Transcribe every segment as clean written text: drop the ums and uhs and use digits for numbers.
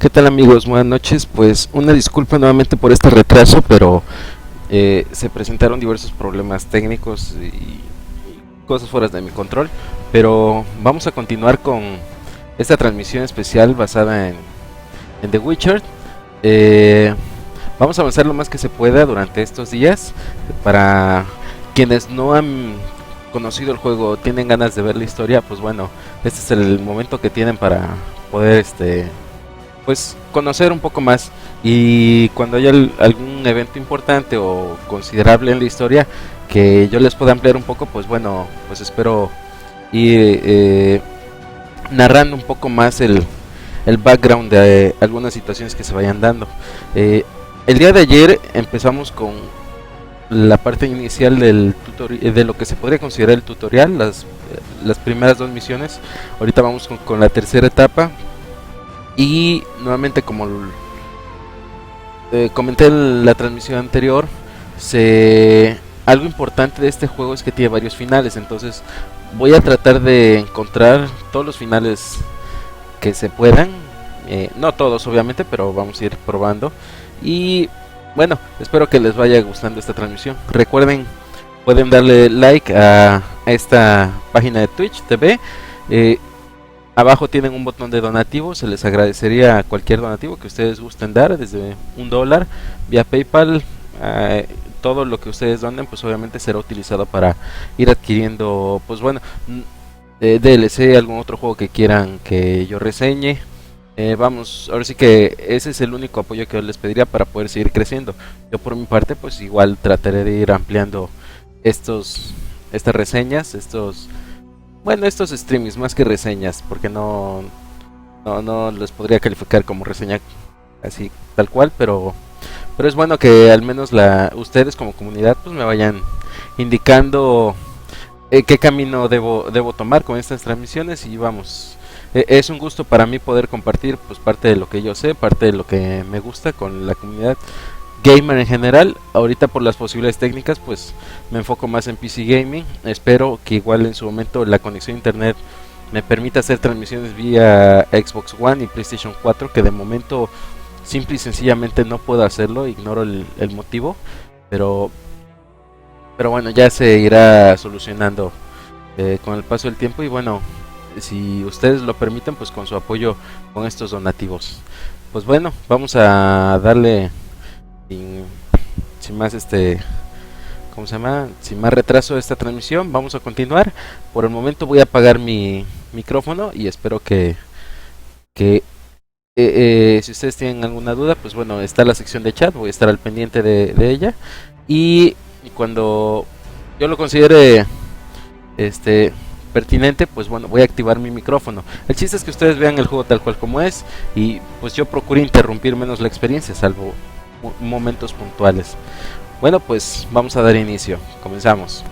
¿Qué tal amigos? Buenas noches. Pues una disculpa nuevamente por este retraso, pero se presentaron diversos problemas técnicos y cosas fuera de mi control. Pero vamos a continuar con esta transmisión especial basada en The Witcher. Eh, Vamos a avanzar lo más que se pueda durante estos días. Para quienes no han conocido el juego o tienen ganas de ver la historia, pues bueno, este es el momento que tienen para poder pues conocer un poco más, y cuando haya algún evento importante o considerable en la historia que yo les pueda ampliar un poco, pues bueno, pues espero ir narrando un poco más el background de algunas situaciones que se vayan dando. El día de ayer empezamos con la parte inicial del tutorial, de lo que se podría considerar el tutorial, las primeras dos misiones. Ahorita vamos con la tercera etapa. Y nuevamente, como comenté en la transmisión anterior, algo importante de este juego es que tiene varios finales. Entonces voy a tratar de encontrar todos los finales que se puedan. No todos obviamente, pero vamos a ir probando. Y bueno, espero que les vaya gustando esta transmisión. Recuerden, pueden darle like a esta página de Twitch TV. Abajo tienen un botón de donativo. Se les agradecería cualquier donativo que ustedes gusten dar, desde $1 vía PayPal. Todo lo que ustedes donen, pues obviamente será utilizado para ir adquiriendo, pues bueno, DLC, algún otro juego que quieran que yo reseñe. Vamos, ahora sí que ese es el único apoyo que yo les pediría para poder seguir creciendo. Yo por mi parte, pues igual trataré de ir ampliando estas reseñas, estos streamings, más que reseñas, porque no les podría calificar como reseña así tal cual, pero es bueno que al menos ustedes como comunidad pues me vayan indicando qué camino debo tomar con estas transmisiones. Y vamos, es un gusto para mí poder compartir pues parte de lo que yo sé, parte de lo que me gusta con la comunidad gamer en general. Ahorita por las posibilidades técnicas pues me enfoco más en PC gaming. Espero que igual en su momento la conexión a internet me permita hacer transmisiones vía Xbox One y PlayStation 4, que de momento simple y sencillamente no puedo hacerlo. Ignoro el motivo, pero bueno, ya se irá solucionando con el paso del tiempo. Y bueno, si ustedes lo permiten, pues con su apoyo con estos donativos, pues bueno, vamos a darle sin más ¿cómo se llama? Sin más retraso de esta transmisión. Vamos a continuar. Por el momento voy a apagar mi micrófono y espero que si ustedes tienen alguna duda, pues bueno, está la sección de chat, voy a estar al pendiente de ella. Y cuando yo lo considere pertinente, pues bueno, voy a activar mi micrófono. El chiste es que ustedes vean el juego tal cual como es, y pues yo procuro interrumpir menos la experiencia, salvo momentos puntuales. Bueno, pues vamos a dar inicio. Comenzamos.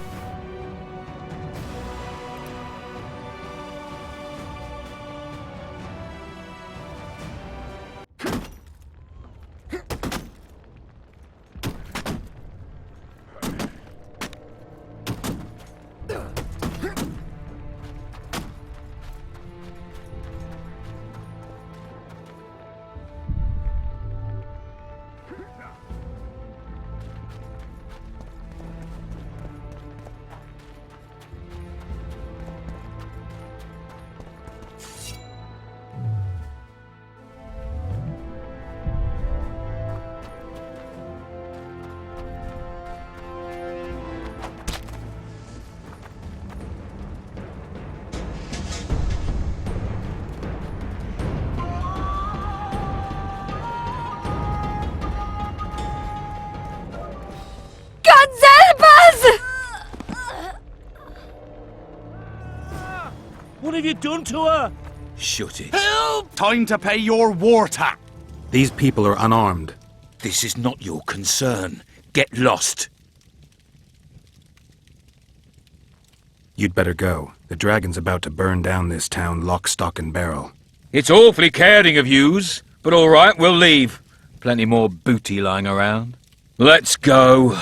What have you done to her? Shut it. Help! Time to pay your war tax. These people are unarmed. This is not your concern. Get lost. You'd better go. The dragon's about to burn down this town lock, stock, and barrel. It's awfully caring of yous, but all right, we'll leave. Plenty more booty lying around. Let's go.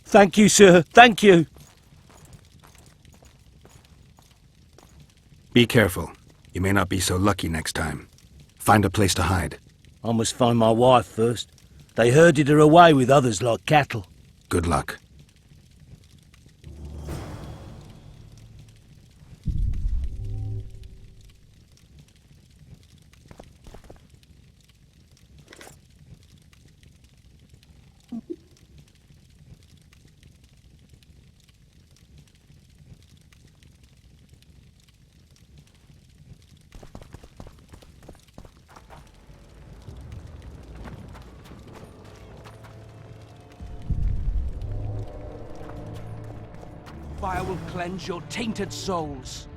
Thank you, sir. Thank you. Be careful. You may not be so lucky next time. Find a place to hide. I must find my wife first. They herded her away with others like cattle. Good luck. Fire will cleanse your tainted souls.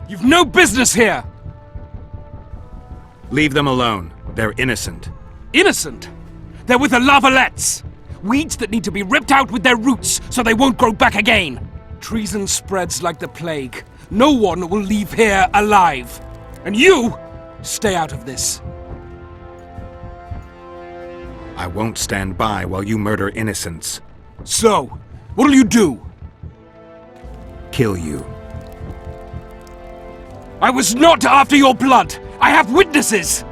You've no business here! Leave them alone. They're innocent. Innocent! They're with the Lavalettes! Weeds that need to be ripped out with their roots so they won't grow back again! Treason spreads like the plague. No one will leave here alive. And you, stay out of this. I won't stand by while you murder innocents. So, what'll you do? Kill you. I was not after your blood! I have witnesses!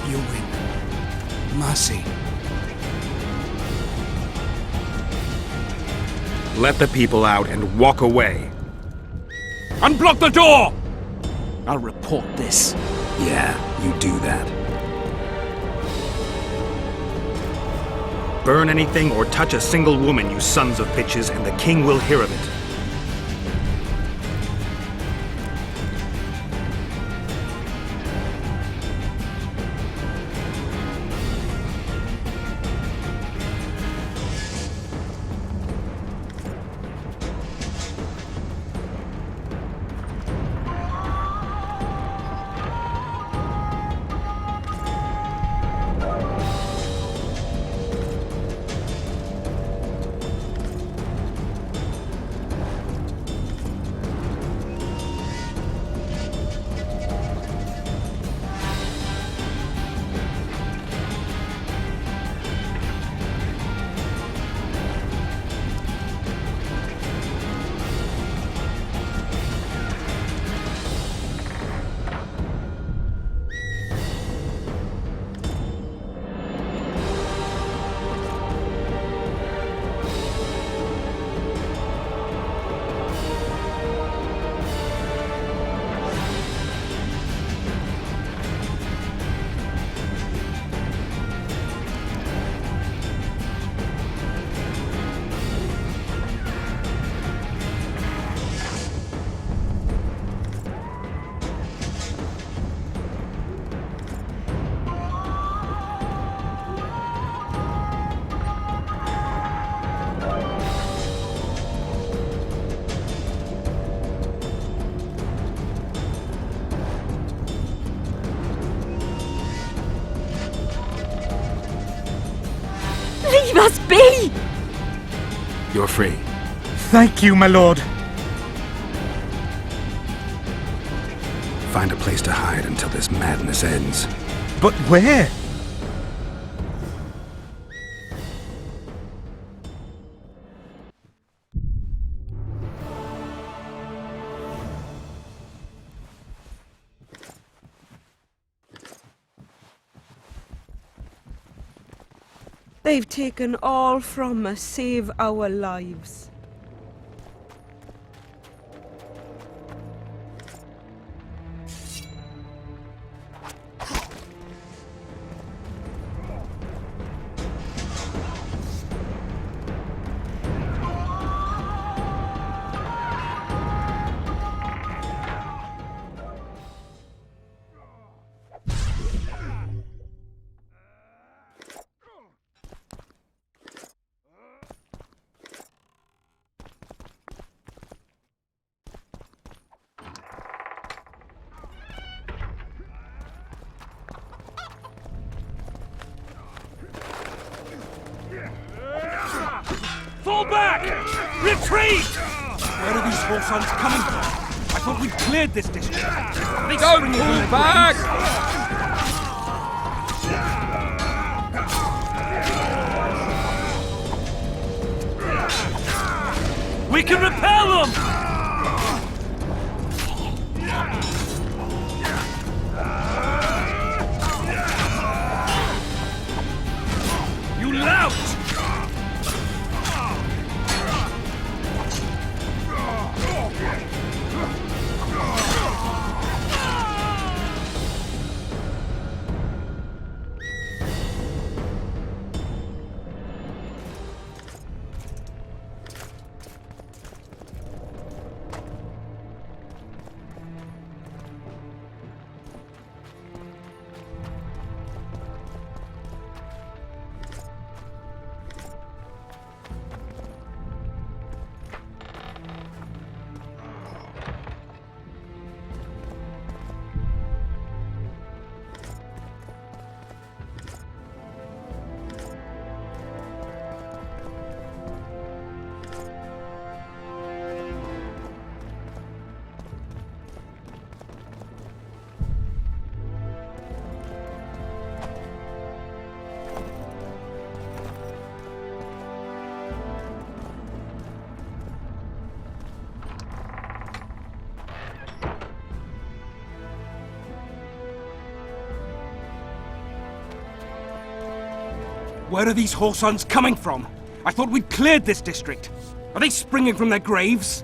You win. Mercy. Let the people out and walk away. Unblock the door! I'll report this. Yeah, you do that. Burn anything or touch a single woman, you sons of bitches, and the king will hear of it. Leave us be! You're free. Thank you, my lord. Find a place to hide until this madness ends. But where? They've taken all from us save our lives. Fall back! Retreat! Where are these Horsons coming from? I thought we'd cleared this district. Don't pull back! We can repel them! You lout! Where are these Horsons coming from? I thought we'd cleared this district. Are they springing from their graves?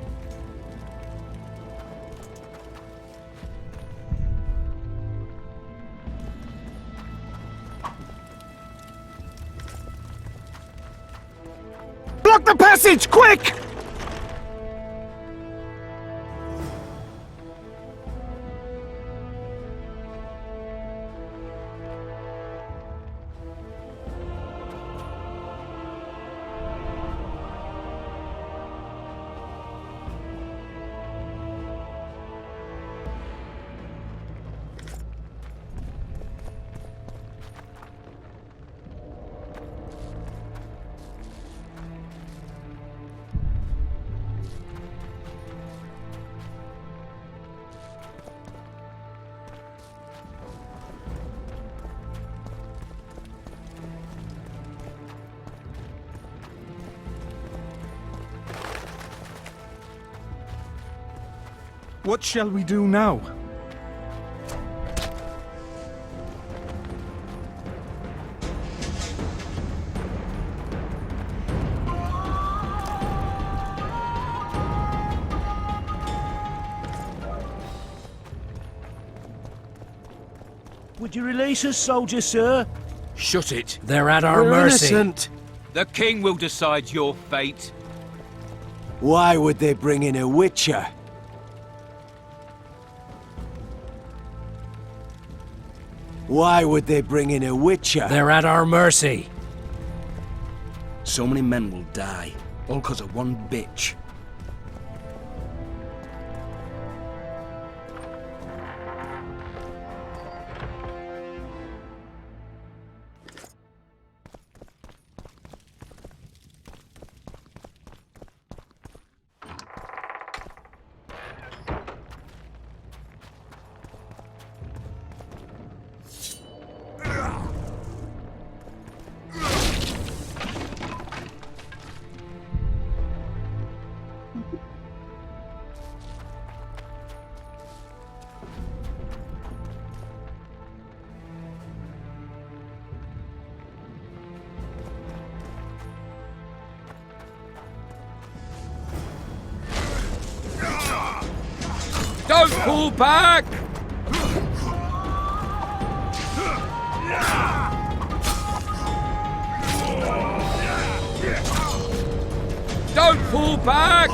Block the passage, quick! What shall we do now? Would you release us, soldier, sir? Shut it. They're at our mercy. Innocent. The king will decide your fate. Why would they bring in a witcher? Why would they bring in a witcher? They're at our mercy. So many men will die, all because of one bitch. Don't pull back! Don't pull back!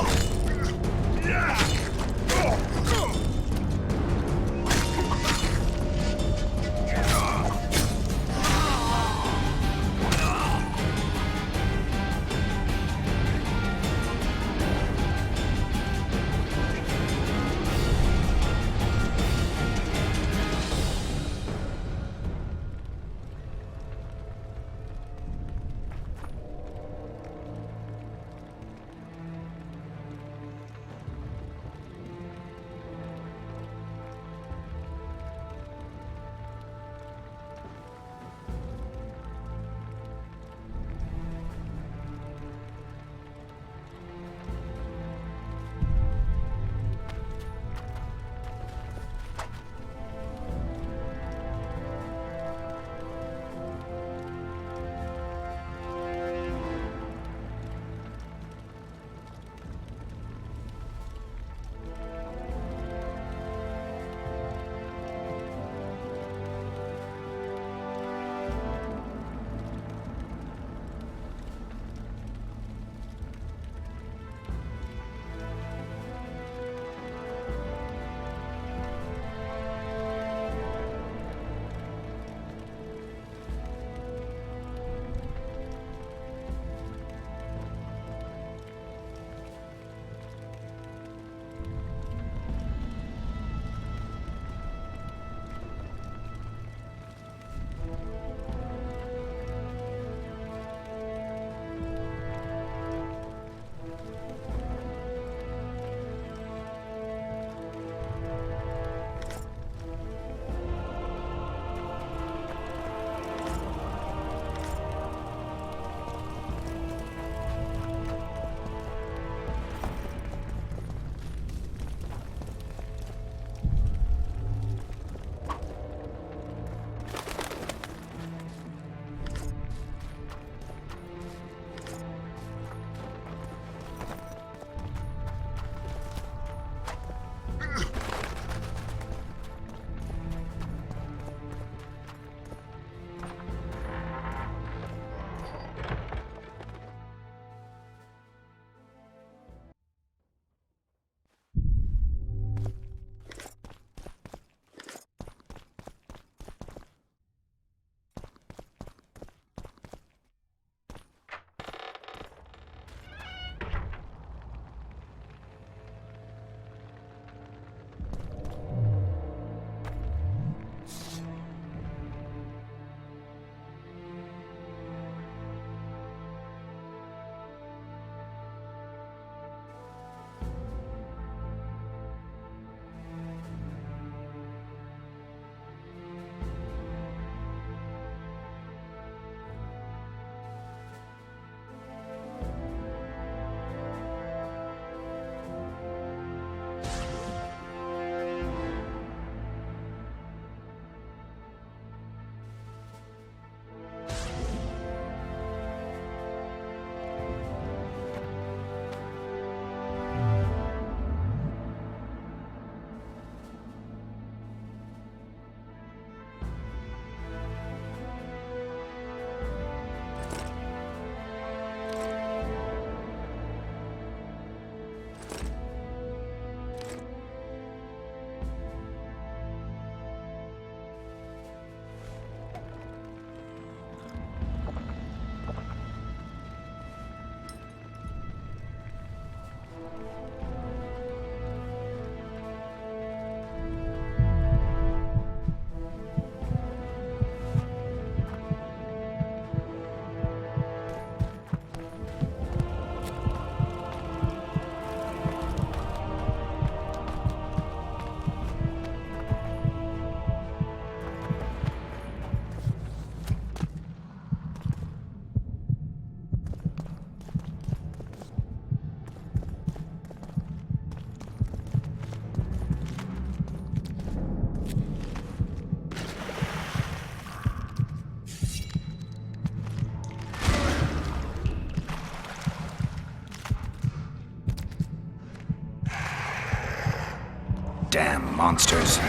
Damn monsters.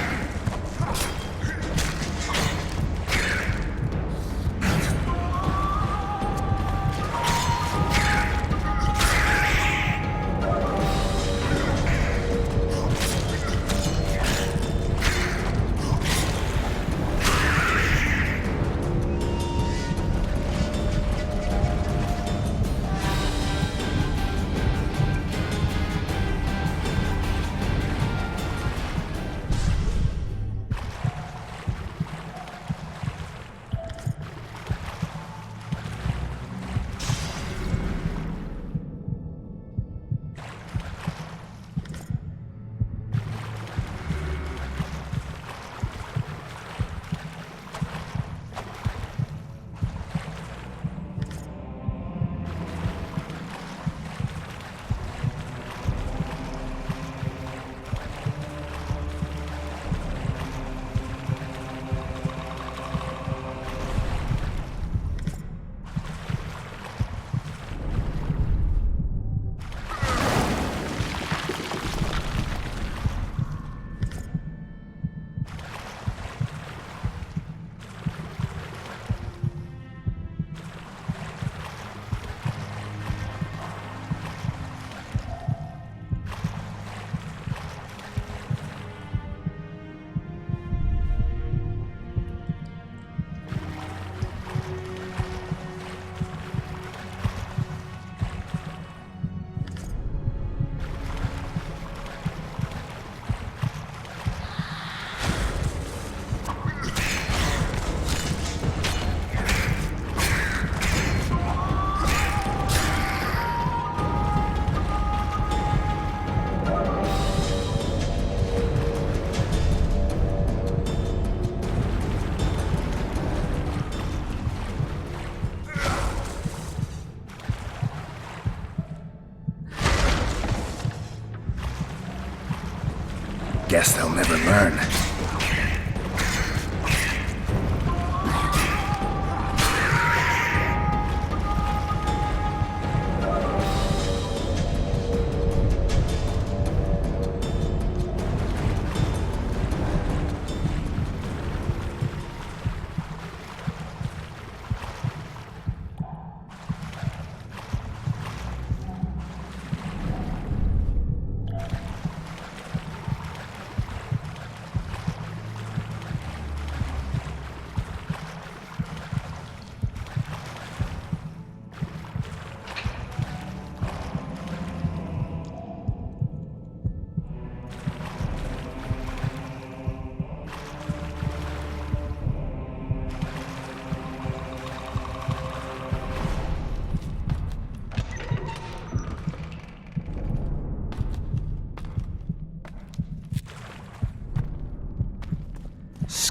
Guess they'll never learn.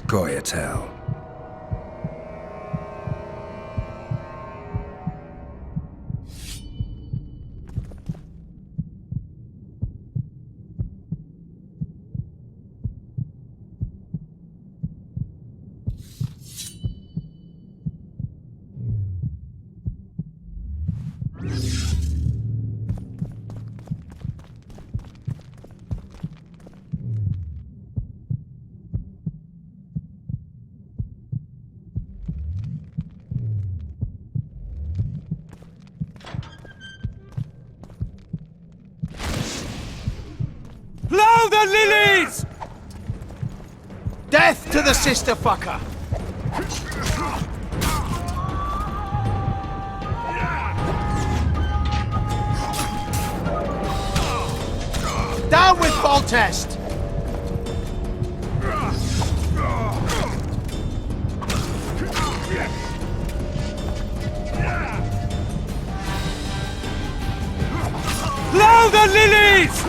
Scoia'tael. Blow the lilies! Death to the sister fucker! Down with Foltest! Blow the lilies!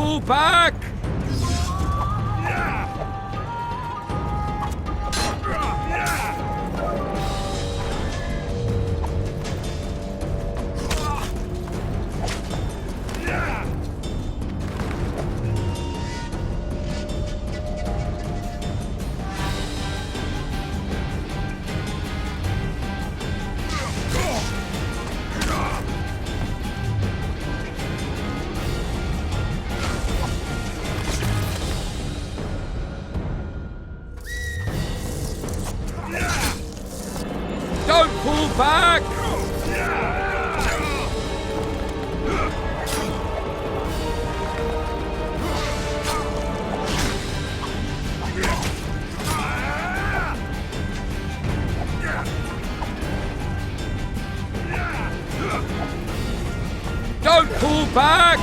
pull back! Don't pull back! Don't pull back!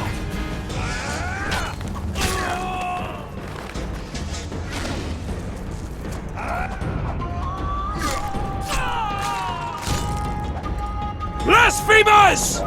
Blasphemers!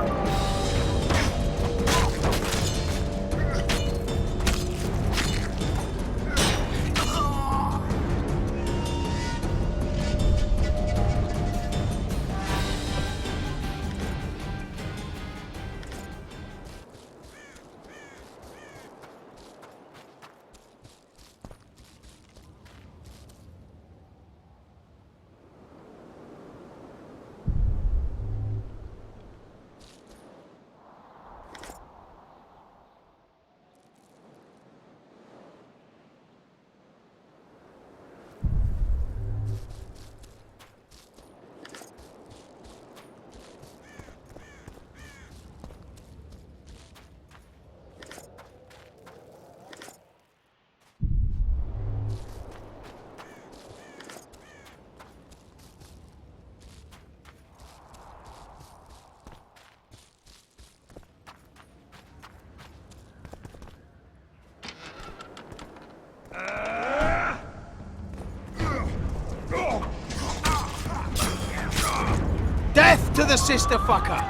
Death to the sister fucker!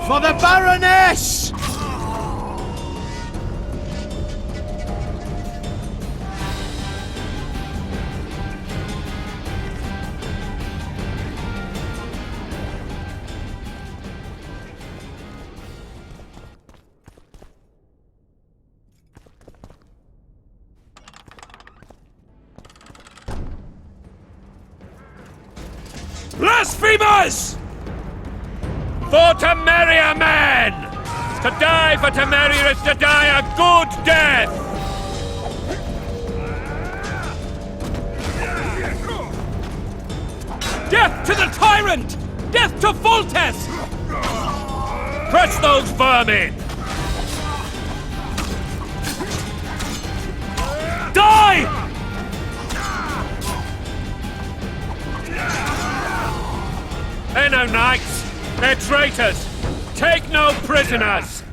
For the Baroness! Blasphemers! For Temeria, man! To die for Temeria is to die a good death! Death to the tyrant! Death to Foltest! Crush those vermin! Die! They're no knights! They're traitors! Take no prisoners!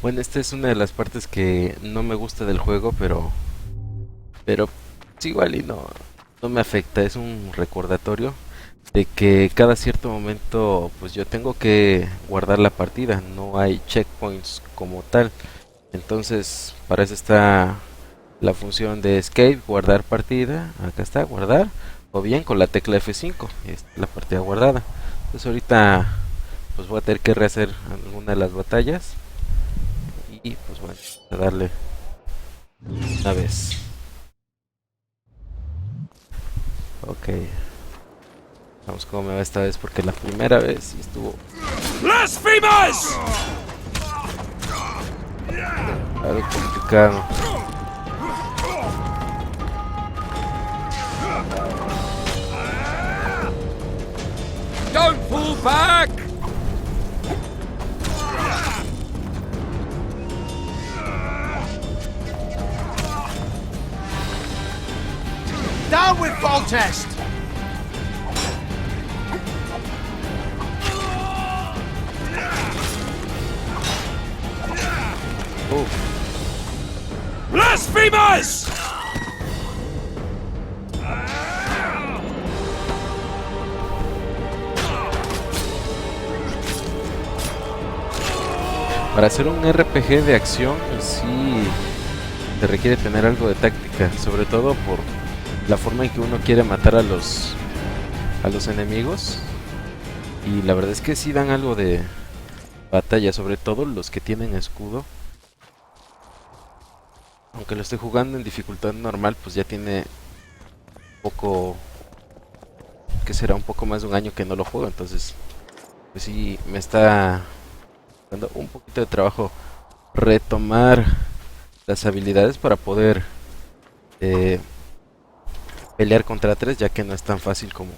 Bueno, esta es una de las partes que no me gusta del juego, pero es igual y no me afecta. Es un recordatorio de que cada cierto momento pues yo tengo que guardar la partida, no hay checkpoints como tal. Entonces para eso está la función de escape, guardar partida. Acá está, guardar, o bien con la tecla F5, la partida guardada. Entonces ahorita pues voy a tener que rehacer alguna de las batallas. Y pues bueno, a darle una vez. Ok. Vamos cómo me va esta vez, porque la primera vez sí estuvo Blasphemers! algo complicado. Don't fall back! Down with Voltest! Blasphemers! Para hacer un RPG de acción, sí se requiere tener algo de táctica, sobre todo por la forma en que uno quiere matar a los enemigos. Y la verdad es que sí dan algo de batalla, sobre todo los que tienen escudo. Aunque lo estoy jugando en dificultad normal, pues ya tiene poco, que será un poco más de un año que no lo juego, entonces pues sí me está dando un poquito de trabajo retomar las habilidades para poder pelear contra 3, ya que no es tan fácil como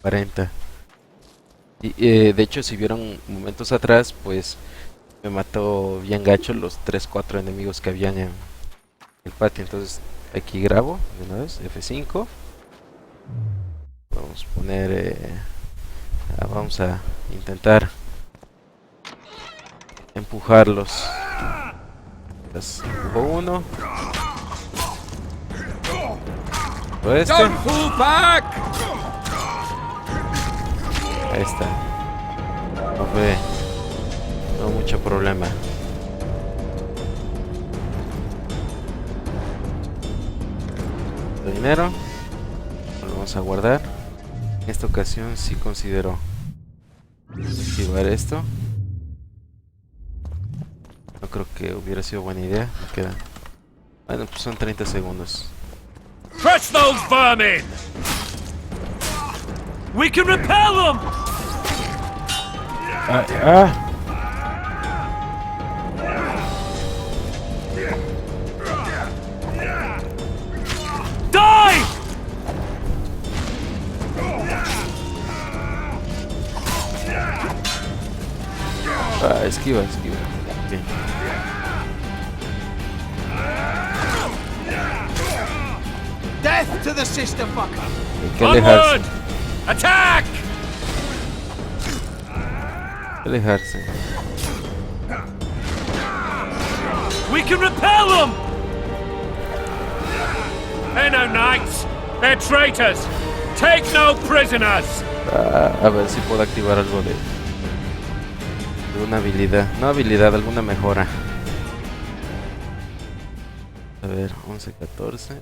40. Y de hecho, si vieron momentos atrás, pues me mató bien gacho los 3-4 enemigos que habían en el patio. Entonces aquí grabo de una vez, F5. Vamos a poner vamos a intentar empujarlos. Empujo uno. Este. Don't fall back! Ahí está. No fue, no mucho problema. Dinero. Lo vamos a guardar. En esta ocasión sí considero activar esto. No creo que hubiera sido buena idea. Me queda. Bueno, pues son 30 segundos. Crush those vermin! We can repel them! Die! Esquiva, esquiva. Bien. Death to the sister fucker! Hay que alejarse. Onward! Attack! Hay que alejarse. We can repel them! They're no knights. They're traitors. Take no prisoners. A ver si puedo activar algo de una habilidad. No habilidad, alguna mejora. A ver, 11, 14.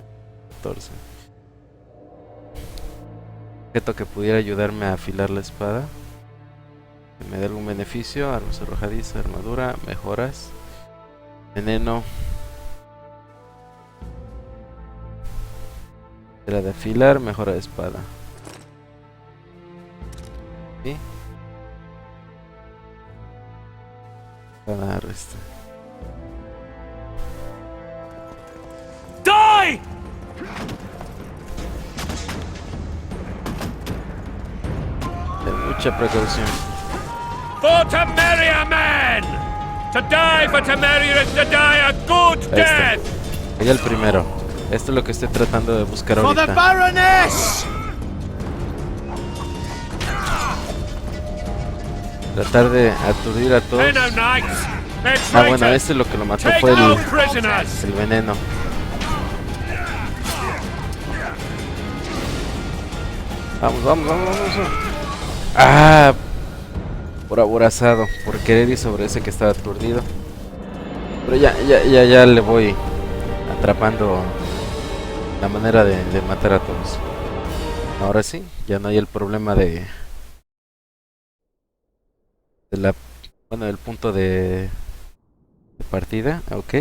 14. Objeto que pudiera ayudarme a afilar la espada. Que me dé algún beneficio. Armas arrojadiza, armadura, mejoras. Veneno. Era de afilar, mejora de espada. ¿Sí? Ganar este. Die! De mucha precaución. For Temeria, men! To die for Temeria is to die a good Ahí death! está. Ahí el primero. Esto es lo que estoy tratando de buscar For the ahorita. Baroness! Tratar de aturdir a todos. They're no knights. They're Ah, bueno, traitors. este lo que lo mató Take fue no prisoners. el veneno. Vamos, vamos, vamos, vamos. Ah, por aborazado, por querer ir sobre ese que estaba aturdido. Pero ya le voy atrapando la manera de matar a todos. Ahora sí, ya no hay el problema de la, bueno, del punto de partida. Ok.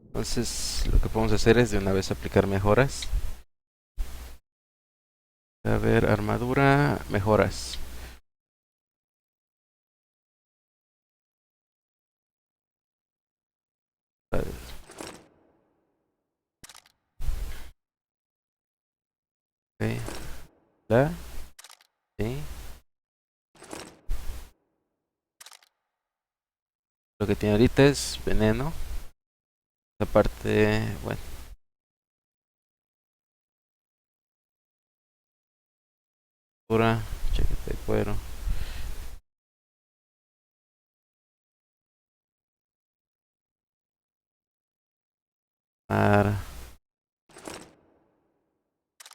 Entonces lo que podemos hacer es de una vez aplicar mejoras. A ver, armadura, mejoras. Ok. ¿La? Sí. Lo que tiene ahorita es veneno. Esta parte, bueno. Pura, chaqueta de cuero.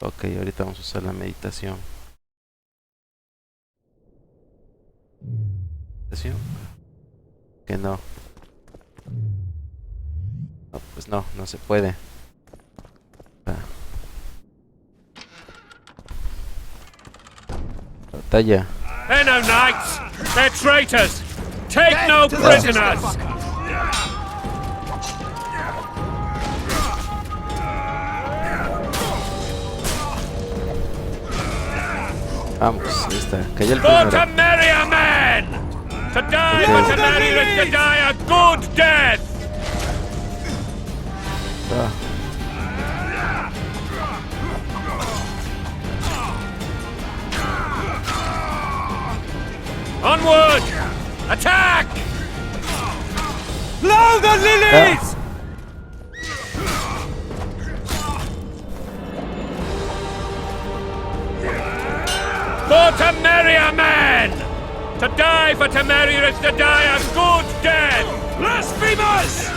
Ok, ahorita vamos a usar la meditación. ¿Meditación? Que no. No, pues no, no se puede. Batalla. They're no knights! They're traitors! Take no prisoners! Vamos, ahí está. Cayó el For primero. Temeria men! To die for Temeria is to die a good death! Ah. Onward! Attack! Blow the lilies! For Temeria men! To die for Temeria is to die a good death! Blasphemers!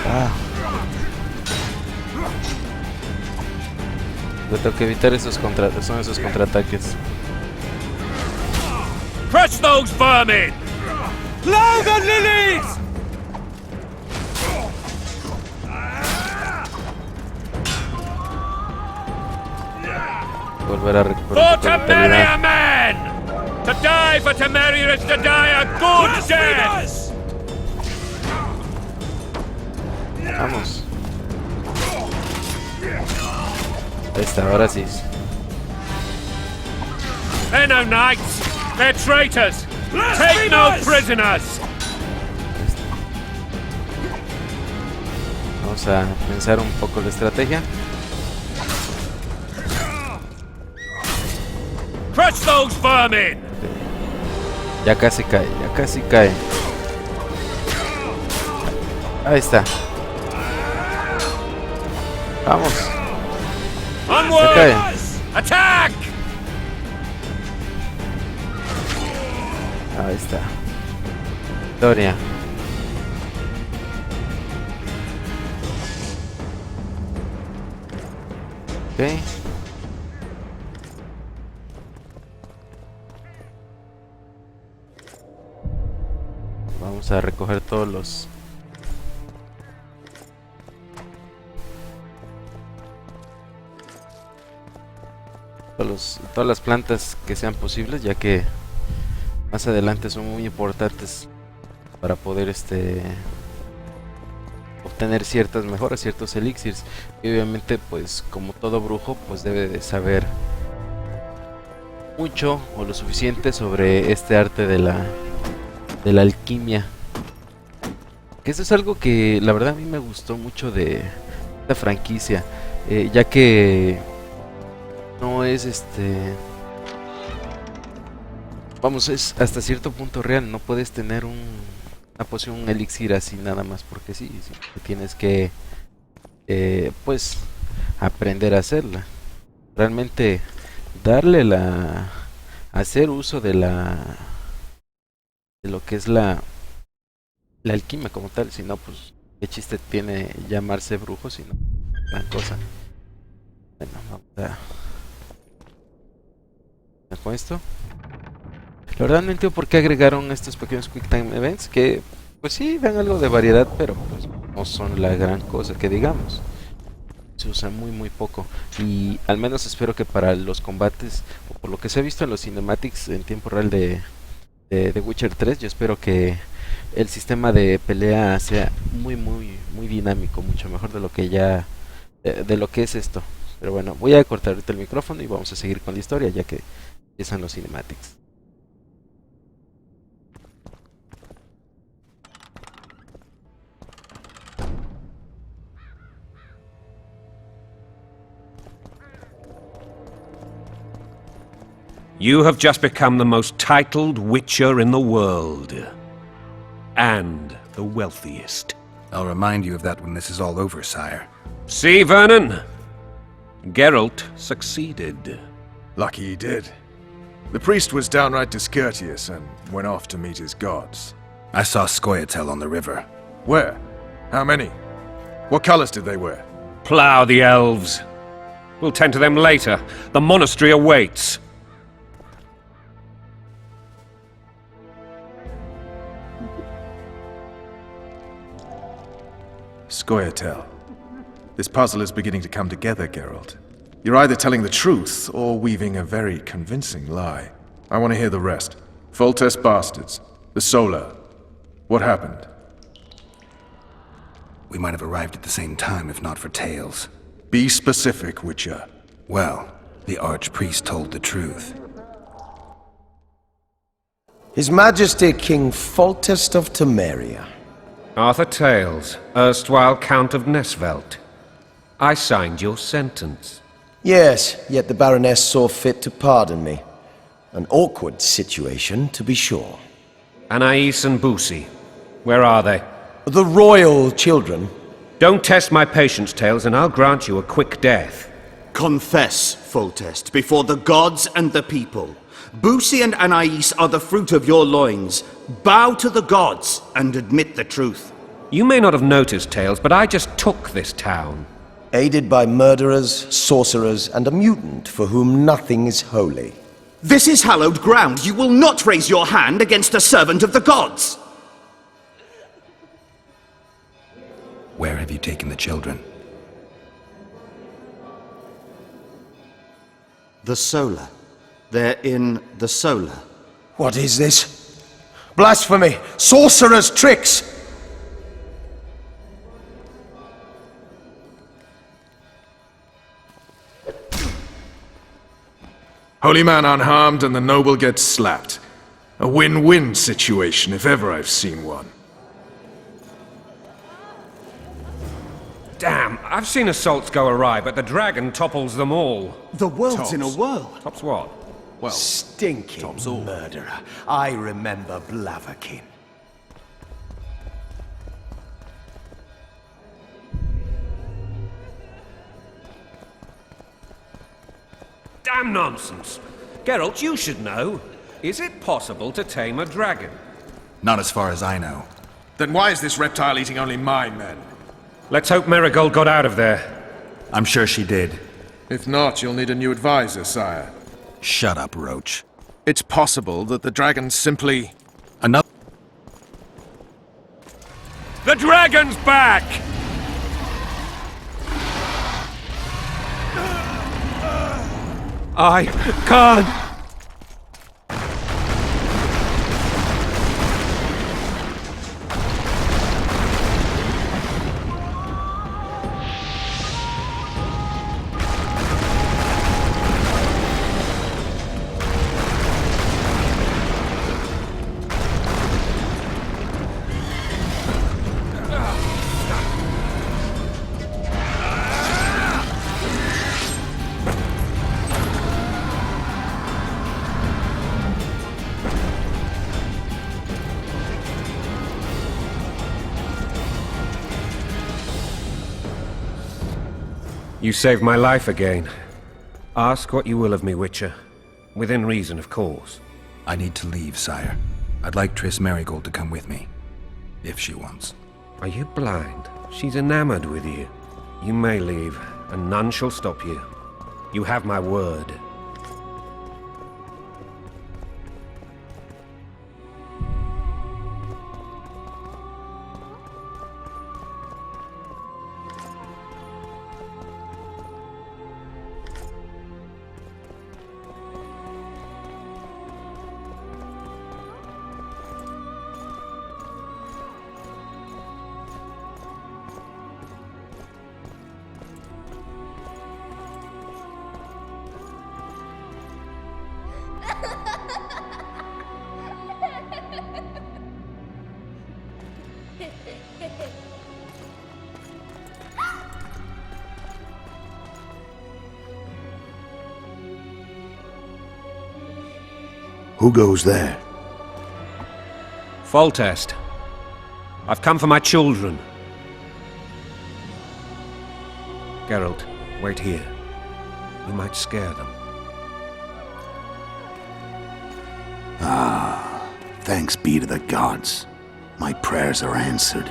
Yo tengo que evitar esos contraataques. Crush those vermin! Blow the lilies! Volver a For recuperar Temeria vitalidad. men! To die for Temeria is to die a good death! Vamos. Ahí está, ahora sí. They're no knights! They're traitors! Take no prisoners! Vamos a pensar un poco la estrategia. Crush those vermin! Ya casi cae, ya casi cae. Ahí está. Vamos. Onward! cae. Attack! Ahí está. Victoria. Ok. Vamos a recoger todas las plantas que sean posibles, ya que más adelante son muy importantes para poder obtener ciertas mejoras, ciertos elixirs. Y obviamente, pues como todo brujo, pues debe de saber mucho o lo suficiente sobre este arte de la alquimia. Que eso es algo que la verdad a mí me gustó mucho de esta franquicia, ya que no es vamos, es hasta cierto punto real. No puedes tener una poción, un elixir así nada más porque sí, tienes que pues aprender a hacerla, realmente darle hacer uso de lo que es la alquimia como tal. Si no, pues qué chiste tiene llamarse brujo, si no, gran cosa. Bueno, vamos con esto. La verdad no entiendo por qué agregaron estos pequeños quick time events, que pues sí dan algo de variedad, pero pues no son la gran cosa que digamos. Se usa muy poco, y al menos espero que para los combates, o por lo que se ha visto en los cinematics en tiempo real de Witcher 3, yo espero que el sistema de pelea sea muy dinámico, mucho mejor de lo que de lo que es esto. Pero bueno, voy a cortar ahorita el micrófono y vamos a seguir con la historia, ya que empiezan los cinematics. You have just become the most titled Witcher in the world. And the wealthiest. I'll remind you of that when this is all over, sire. See, Vernon? Geralt succeeded. Lucky he did. The priest was downright discourteous and went off to meet his gods. I saw Scoia'tael on the river. Where? How many? What colors did they wear? Plough the elves. We'll tend to them later. The monastery awaits. Scoia'tael. This puzzle is beginning to come together, Geralt. You're either telling the truth or weaving a very convincing lie. I want to hear the rest. Foltest bastards. The Solar. What happened? We might have arrived at the same time if not for tales. Be specific, Witcher. Well, the Archpriest told the truth. His Majesty King Foltest of Temeria. Arthur Tales, erstwhile Count of Nesvelt. I signed your sentence. Yes, yet the Baroness saw fit to pardon me. An awkward situation, to be sure. Anais and Boosie, where are they? The royal children. Don't test my patience, Tales, and I'll grant you a quick death. Confess, Foltest, before the gods and the people. Boosie and Anais are the fruit of your loins. Bow to the gods and admit the truth. You may not have noticed, Tales, but I just took this town. Aided by murderers, sorcerers, and a mutant for whom nothing is holy. This is hallowed ground. You will not raise your hand against a servant of the gods! Where have you taken the children? The Solar. They're in the Solar. What is this? Blasphemy! Sorcerer's tricks! Holy man unharmed and the noble gets slapped. A win-win situation, if ever I've seen one. Damn, I've seen assaults go awry, but the dragon topples them all. The world's in a whirl. Tops what? Well, Stinking murderer. I remember Blaviken. Damn nonsense. Geralt, you should know. Is it possible to tame a dragon? Not as far as I know. then why is this reptile eating only my men? Let's hope Marigold got out of there. I'm sure she did. If not, you'll need a new advisor, sire. Shut up, Roach. It's possible that the dragon simply... Another... The dragon's back! I can't... You saved my life again. Ask what you will of me, Witcher. Within reason, of course. I need to leave, sire. I'd like Triss Marigold to come with me. If she wants. Are you blind? She's enamored with you. You may leave, and none shall stop you. You have my word. Who goes there? Foltest. I've come for my children. Geralt, wait here. We might scare them. Ah, thanks be to the gods. My prayers are answered.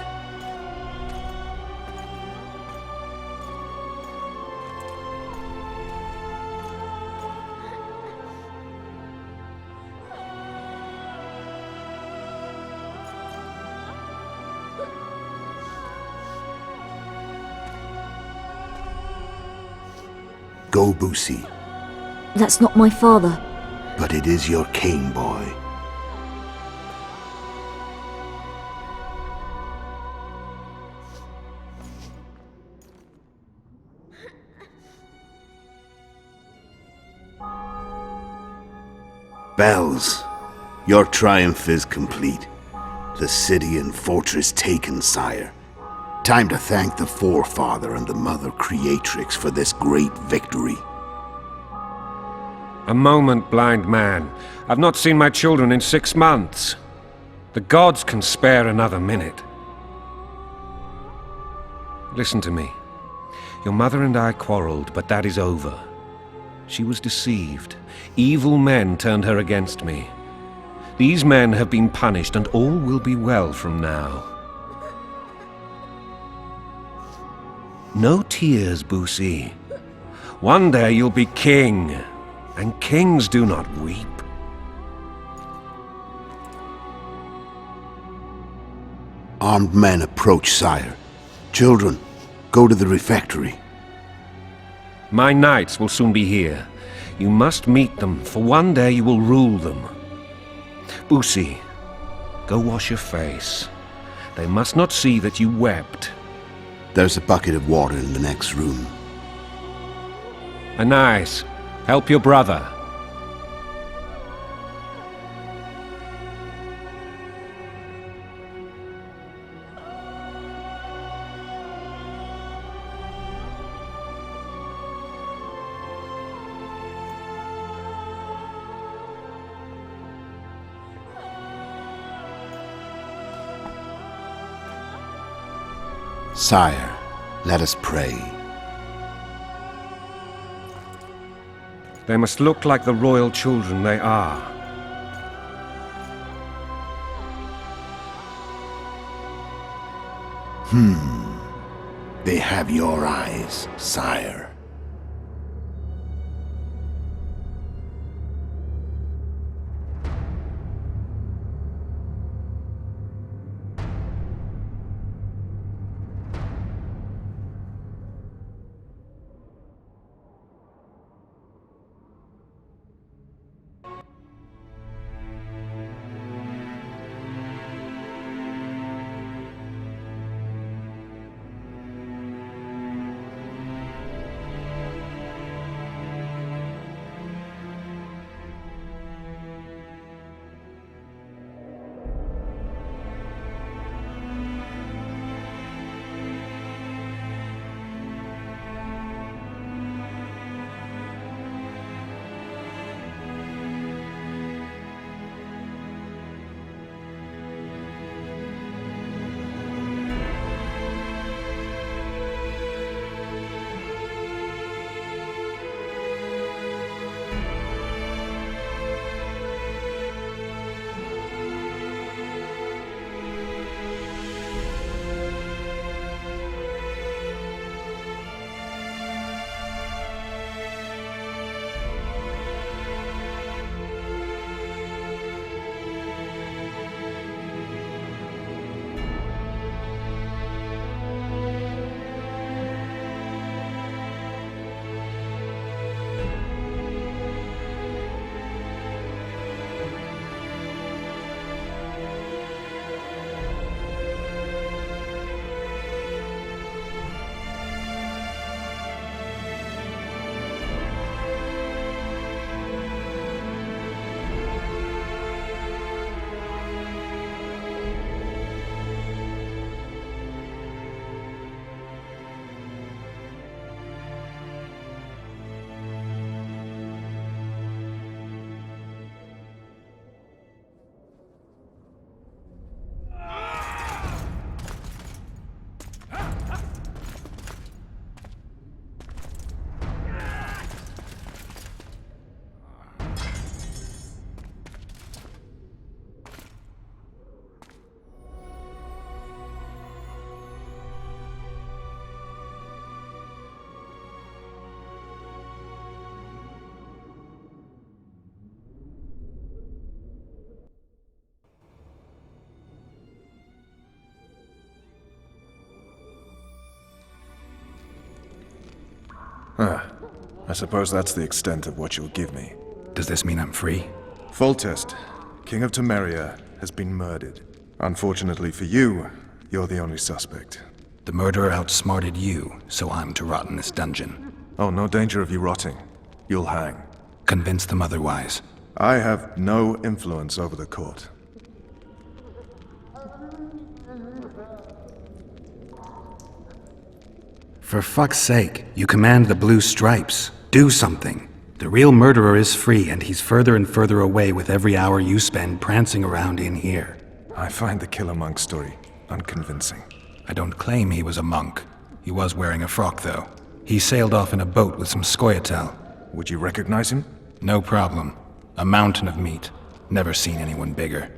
Go, Boosie. That's not my father. But it is your king, boy. Bells, your triumph is complete. The city and fortress taken, sire. Time to thank the Forefather and the Mother Creatrix for this great victory. A moment, blind man. I've not seen my children in 6 months. The gods can spare another minute. Listen to me. Your mother and I quarreled, but that is over. She was deceived. Evil men turned her against me. These men have been punished, and all will be well from now. No tears, Boosie. One day you'll be king, and kings do not weep. Armed men approach, sire. Children, go to the refectory. My knights will soon be here. You must meet them, for one day you will rule them. Boosie, go wash your face. They must not see that you wept. There's a bucket of water in the next room. Anais, help your brother. Sire, let us pray. They must look like the royal children they are. They have your eyes, sire. I suppose that's the extent of what you'll give me. Does this mean I'm free? Foltest, King of Temeria, has been murdered. Unfortunately for you, you're the only suspect. The murderer outsmarted you, so I'm to rot in this dungeon. Oh, no danger of you rotting. You'll hang. Convince them otherwise. I have no influence over the court. For fuck's sake, you command the blue stripes. Do something. The real murderer is free, and he's further and further away with every hour you spend prancing around in here. I find the Killer Monk story unconvincing. I don't claim he was a monk. He was wearing a frock, though. He sailed off in a boat with some scoia'tael. Would you recognize him? No problem. A mountain of meat. Never seen anyone bigger.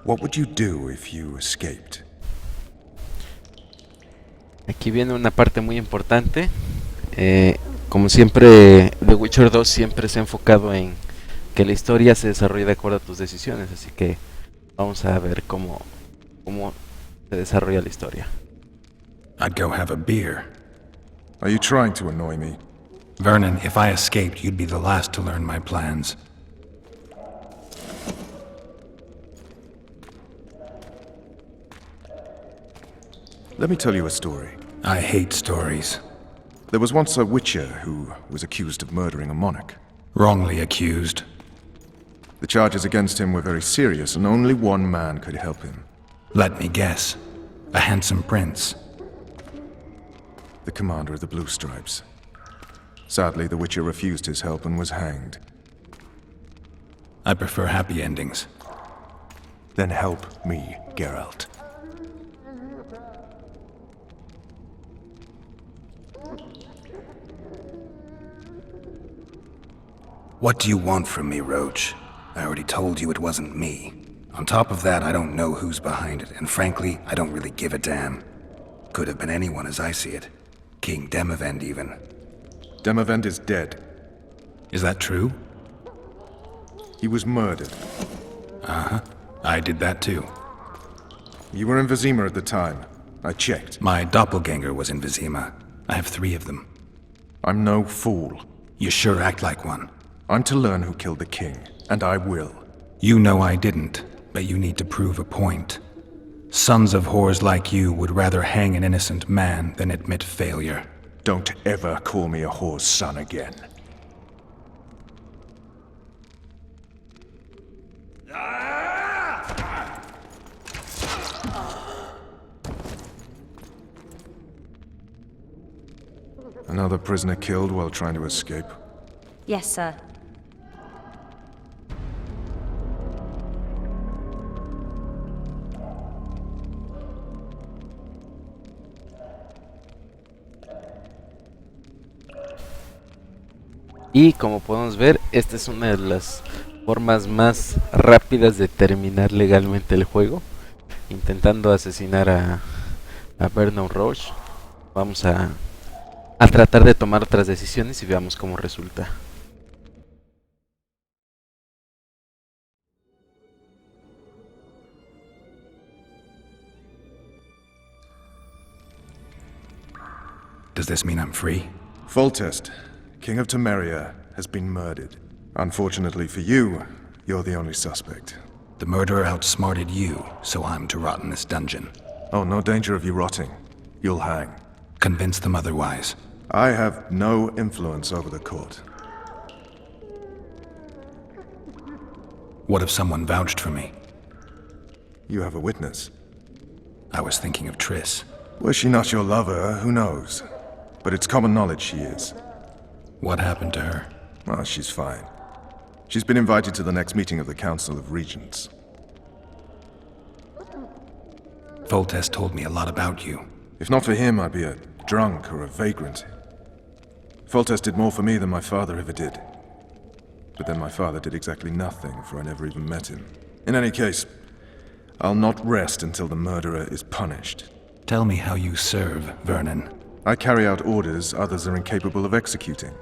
What would you do if you escaped? Aquí viene una parte muy importante. Como siempre, The Witcher 2 siempre se ha enfocado en que la historia se desarrolle de acuerdo a tus decisiones, así que vamos a ver cómo se desarrolla la historia. I'd go have a beer. Are you trying to annoy me? Vernon, if I escaped, you'd be the last to learn my plans. Let me tell you a story. I hate stories. There was once a witcher who was accused of murdering a monarch. Wrongly accused. The charges against him were very serious, and only one man could help him. Let me guess. A handsome prince. The commander of the Blue Stripes. Sadly, the witcher refused his help and was hanged. I prefer happy endings. Then help me, Geralt. What do you want from me, Roach? I already told you it wasn't me. On top of that, I don't know who's behind it, and frankly, I don't really give a damn. Could have been anyone as I see it. King Demavend, even. Demavend is dead. Is that true? He was murdered. Uh-huh. I did that too. You were in Vizima at the time. I checked. My doppelganger was in Vizima. I have 3 of them. I'm no fool. You sure act like one. I'm to learn who killed the king, and I will. You know I didn't, but you need to prove a point. Sons of whores like you would rather hang an innocent man than admit failure. Don't ever call me a whore's son again. Another prisoner killed while trying to escape. Yes, sir. Y como podemos ver, esta es una de las formas más rápidas de terminar legalmente el juego, intentando asesinar a Vernon Roche. Vamos a tratar de tomar otras decisiones y veamos cómo resulta. Does this mean I'm free? Foltest, King of Temeria, has been murdered. Unfortunately for you, you're the only suspect. The murderer outsmarted you, so I'm to rot in this dungeon. Oh, no danger of you rotting. You'll hang. Convince them otherwise. I have no influence over the court. What if someone vouched for me? You have a witness. I was thinking of Triss. Were she not your lover, who knows? But it's common knowledge she is. What happened to her? Oh, she's fine. She's been invited to the next meeting of the Council of Regents. Foltest told me a lot about you. If not for him, I'd be a drunk or a vagrant. Foltest did more for me than my father ever did. But then my father did exactly nothing, for I never even met him. In any case, I'll not rest until the murderer is punished. Tell me how you serve, Vernon. I carry out orders others are incapable of executing.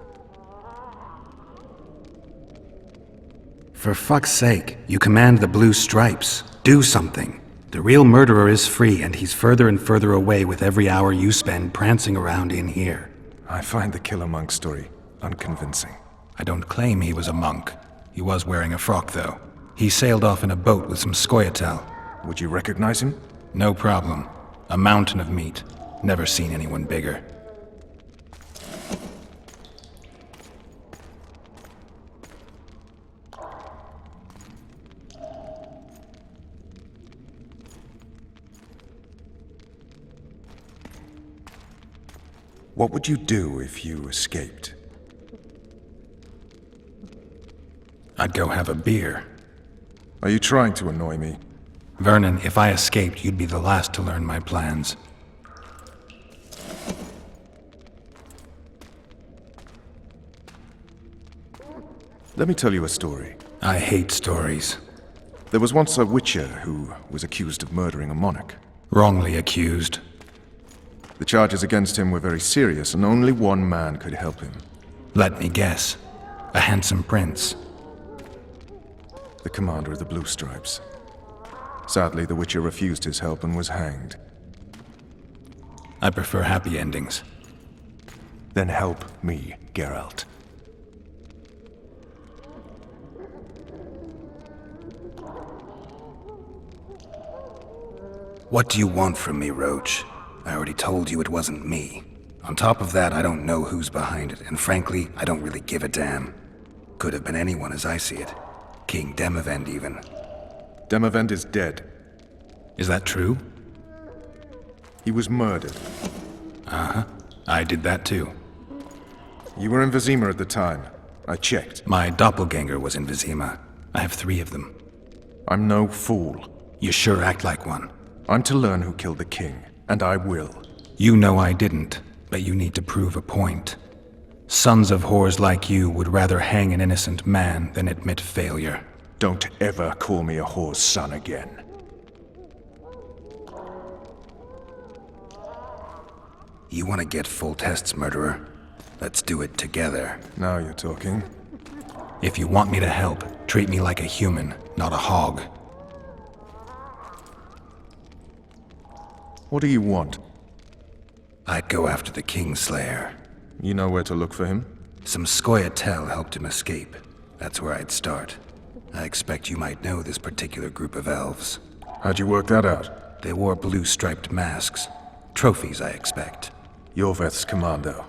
For fuck's sake, you command the Blue Stripes. Do something. The real murderer is free, and he's further and further away with every hour you spend prancing around in here. I find the Killer Monk story unconvincing. I don't claim he was a monk. He was wearing a frock, though. He sailed off in a boat with some Scoia'tael. Would you recognize him? No problem. A mountain of meat. Never seen anyone bigger. What would you do if you escaped? I'd go have a beer. Are you trying to annoy me? Vernon, if I escaped, you'd be the last to learn my plans. Let me tell you a story. I hate stories. There was once a witcher who was accused of murdering a monarch. Wrongly accused. The charges against him were very serious, and only one man could help him. Let me guess. A handsome prince. The commander of the Blue Stripes. Sadly, the witcher refused his help and was hanged. I prefer happy endings. Then help me, Geralt. What do you want from me, Roach? I already told you it wasn't me. On top of that, I don't know who's behind it, and frankly, I don't really give a damn. Could have been anyone as I see it. King Demavend, even. Demavend is dead. Is that true? He was murdered. Uh-huh. I did that too. You were in Vizima at the time. I checked. My doppelganger was in Vizima. I have 3 of them. I'm no fool. You sure act like one. I'm to learn who killed the king, and I will. You know I didn't, but you need to prove a point. Sons of whores like you would rather hang an innocent man than admit failure. Don't ever call me a whore's son again. You want to get full tests, murderer? Let's do it together. Now you're talking. If you want me to help, treat me like a human, not a hog. What do you want? I'd go after the Kingslayer. You know where to look for him? Some Scoia'tael helped him escape. That's where I'd start. I expect you might know this particular group of elves. How'd you work that out? They wore blue striped masks. Trophies, I expect. Yorveth's commando.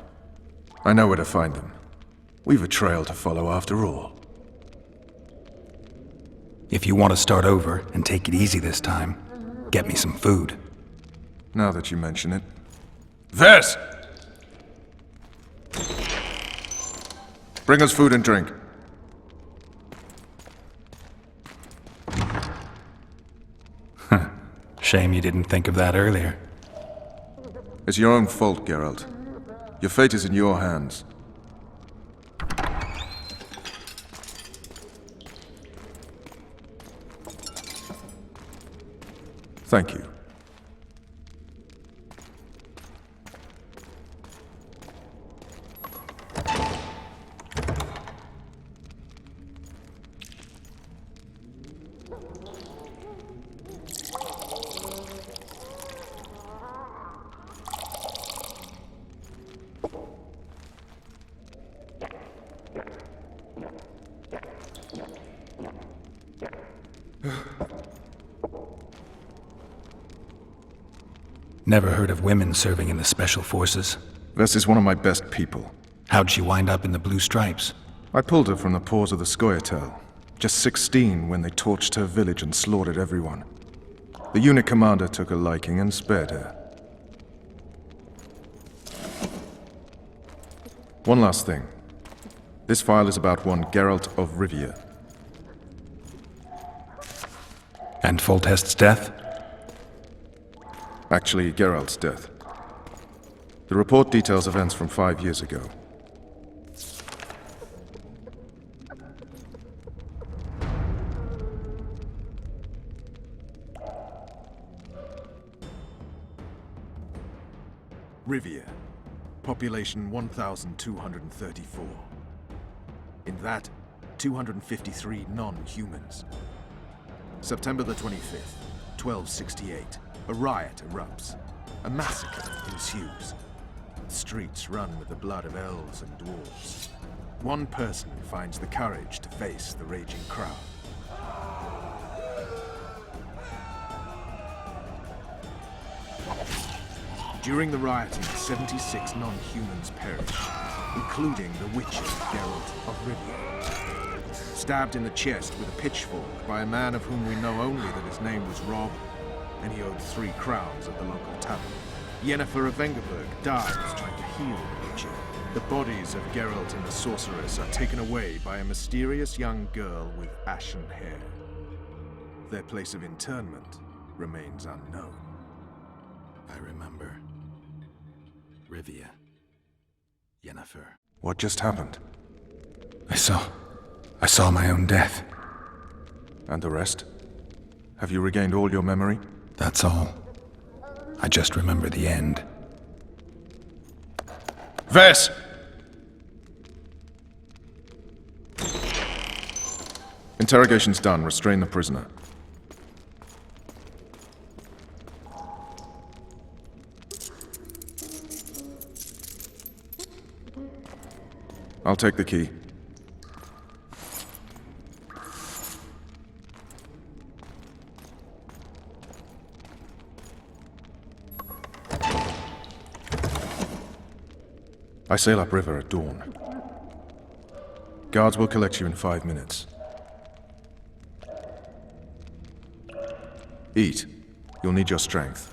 I know where to find them. We've a trail to follow after all. If you want to start over and take it easy this time, get me some food. Now that you mention it. Vess! Bring us food and drink. Shame you didn't think of that earlier. It's your own fault, Geralt. Your fate is in your hands. Thank you. Never heard of women serving in the Special Forces. Vess is one of my best people. How'd she wind up in the Blue Stripes? I pulled her from the paws of the Scoia'tael. Just 16 when they torched her village and slaughtered everyone. The unit commander took a liking and spared her. One last thing. This file is about one Geralt of Rivia. And Foltest's death? Actually, Geralt's death. The report details events from 5 years ago. Rivia. population 1,234. In that, 253 non-humans. September the 25th, 1268. A riot erupts. A massacre ensues. The streets run with the blood of elves and dwarves. One person finds the courage to face the raging crowd. During the rioting, 76 non-humans perish, including the Witcher, Geralt of Rivia. Stabbed in the chest with a pitchfork by a man of whom we know only that his name was Rob, and he owed 3 crowns at the local tavern. Yennefer of Vengerberg dies trying to heal the Witcher. The bodies of Geralt and the sorceress are taken away by a mysterious young girl with ashen hair. Their place of internment remains unknown. I remember. Rivia. Yennefer. What just happened? I saw my own death. And the rest? Have you regained all your memory? That's all. I just remember the end. Vess! Interrogation's done. Restrain the prisoner. I'll take the key. I sail upriver at dawn. Guards will collect you in 5 minutes. Eat. You'll need your strength.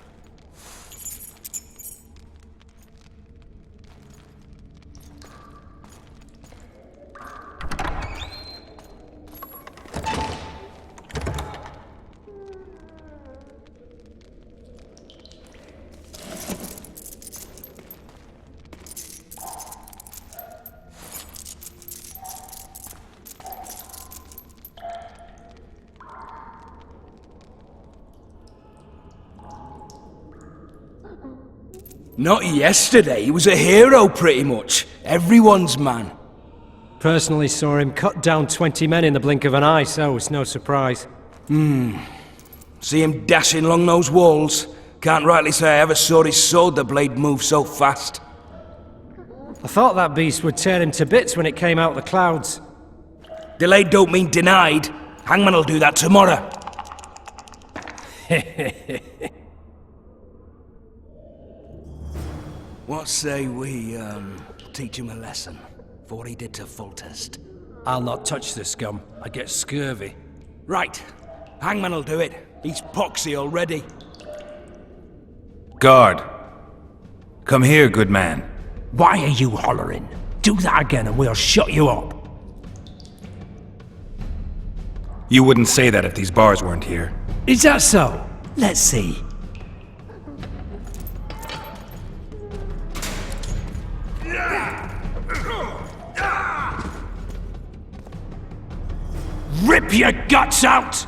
Not yesterday, he was a hero pretty much. Everyone's man. Personally saw him cut down 20 men in the blink of an eye, so it's no surprise. See him dashing along those walls. Can't rightly say I ever saw his sword the blade move so fast. I thought that beast would tear him to bits when it came out of the clouds. Delayed don't mean denied. Hangman'll do that tomorrow. What say we, teach him a lesson, for what he did to Foltest? I'll not touch the scum. I get scurvy. Right. Hangman'll do it. He's poxy already. Guard! Come here, good man. Why are you hollering? Do that again and we'll shut you up. You wouldn't say that if these bars weren't here. Is that so? Let's see. Rip your guts out!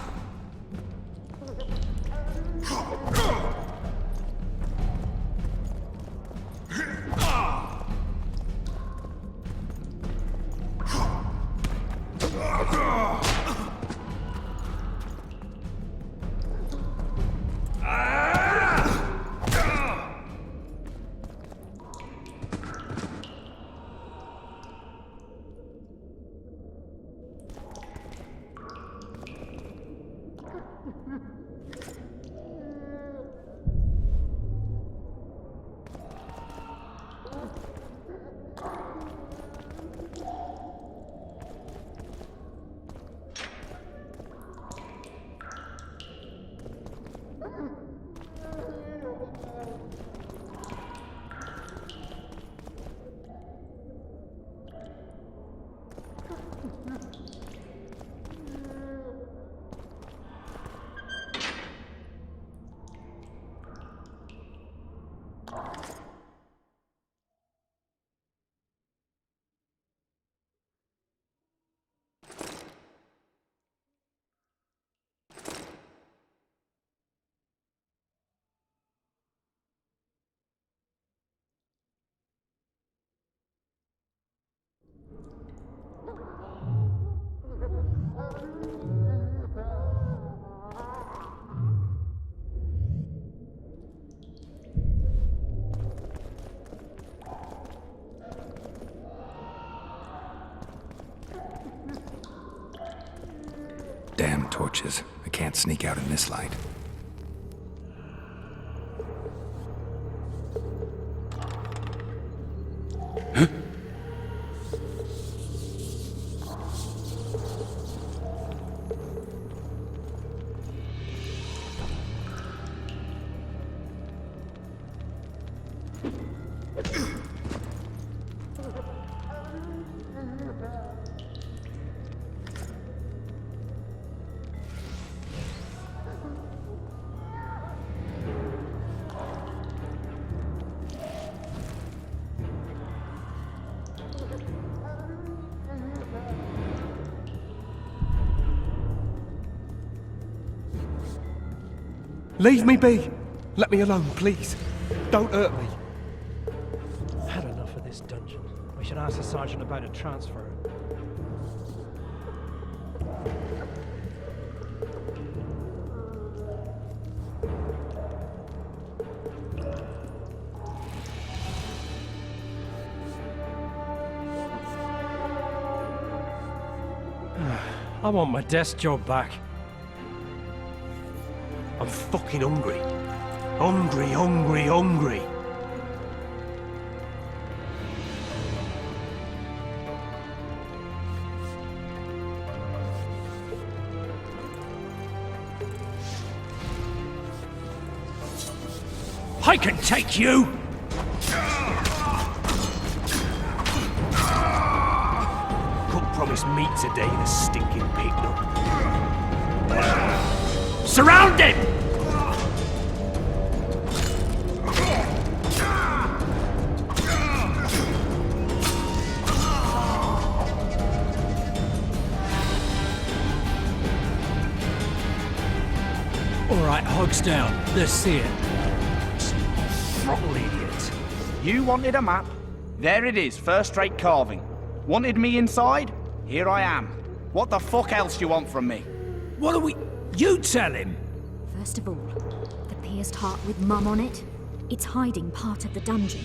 torches. I can't sneak out in this light. Leave me be! Let me alone, please. Don't hurt me. Had enough of this dungeon. We should ask the sergeant about a transfer. I want my desk job back. I'm fucking hungry. Hungry, hungry, hungry. I can take you! Cook promised meat today, the stinking pig-nut. Surround him! Alright, hogs down. Let's see it. Throttle idiot. You wanted a map? There it is, first-rate carving. Wanted me inside? Here I am. What the fuck else do you want from me? What are we... You tell him! First of all, the pierced heart with Mum on it. It's hiding part of the dungeon.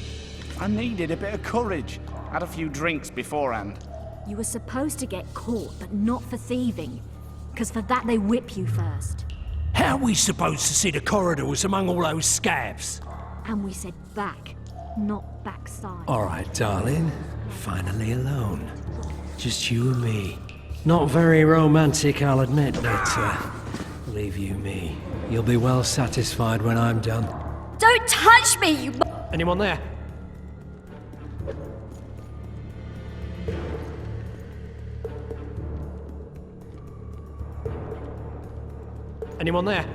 I needed a bit of courage. Had a few drinks beforehand. You were supposed to get caught, but not for thieving. Because for that they whip you first. How are we supposed to see the corridors among all those scabs? And we said back, not backside. Alright, darling. Finally alone. Just you and me. Not very romantic, I'll admit, but believe you me, you'll be well satisfied when I'm done. Don't touch me, you... Anyone there? Anyone there?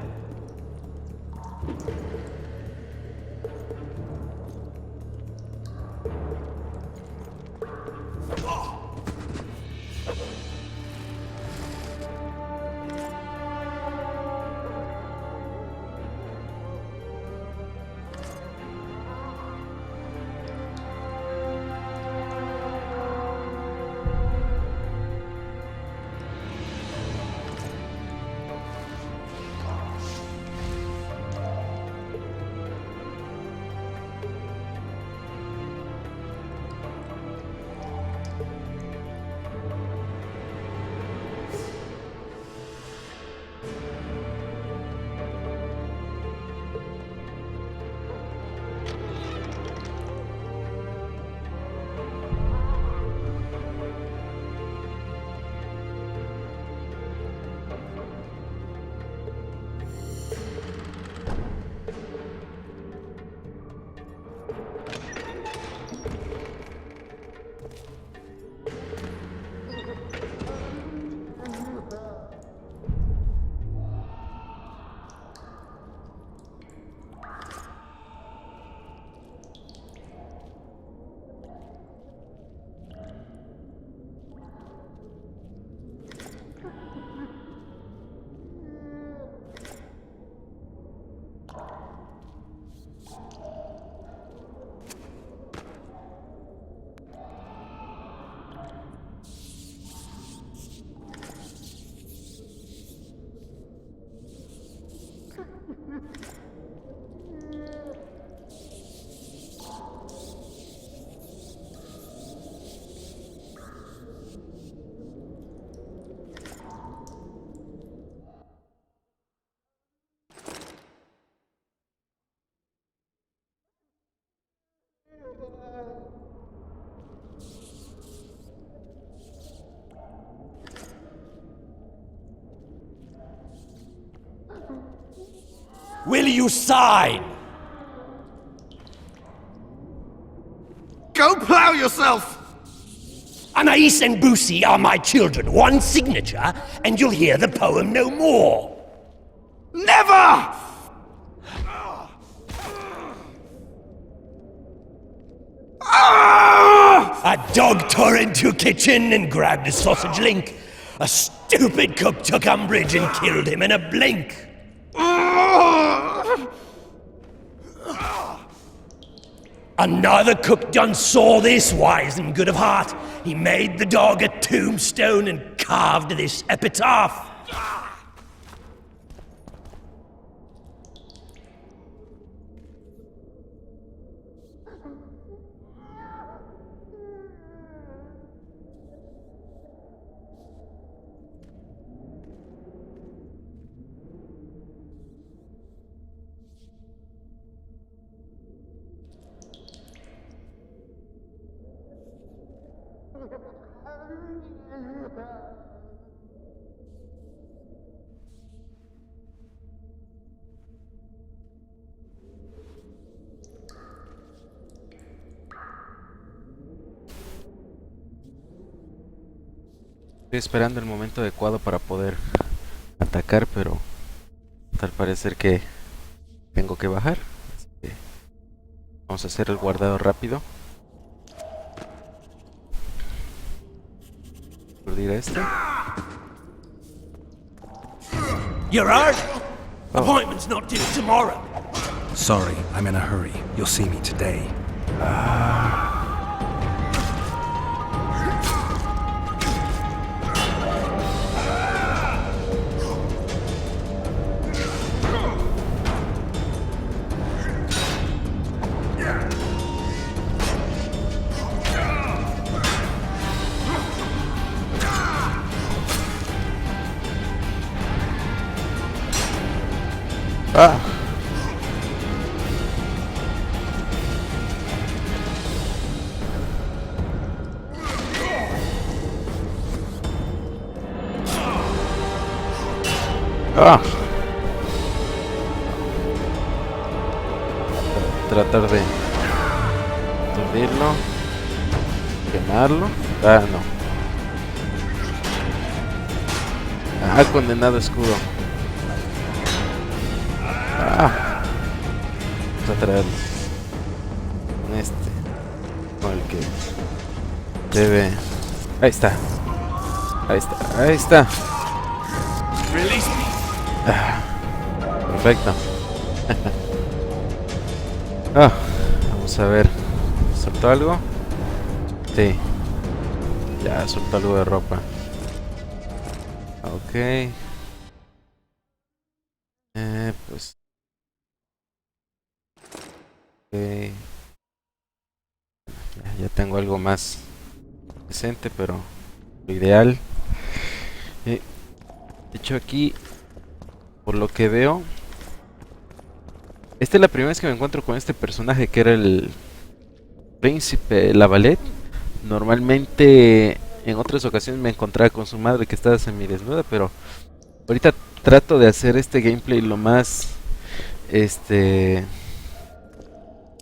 Will you sign? Go plow yourself! Anais and Boosie are my children. One signature, and you'll hear the poem no more. Never! A dog tore into a kitchen and grabbed a sausage link. A stupid cook took umbrage and killed him in a blink. Another cook done saw this, wise and good of heart. He made the dog a tombstone and carved this epitaph. Estoy esperando el momento adecuado para poder atacar, pero al parecer que tengo que bajar. Así que vamos a hacer el guardado rápido. Aturdir a este. You're early. Appointment's not due tomorrow. Sorry, I'm in a hurry. You'll see me today. Ah. Ah. Tratar de aturdirlo, quemarlo. Ah, no. Ah, condenado escudo. Ah. Vamos a traerlo con este, con el que debe. Ahí está. Ahí está. Ahí está. Ah, perfecto. Ah, vamos a ver. ¿Soltó algo? Sí. Ya soltó algo de ropa. Ok. Pues. Okay. Ya tengo algo más decente, pero lo ideal. De hecho aquí, por lo que veo, esta es la primera vez que me encuentro con este personaje que era el príncipe Lavalette. Normalmente en otras ocasiones me encontraba con su madre que estaba semidesnuda, pero ahorita trato de hacer este gameplay lo más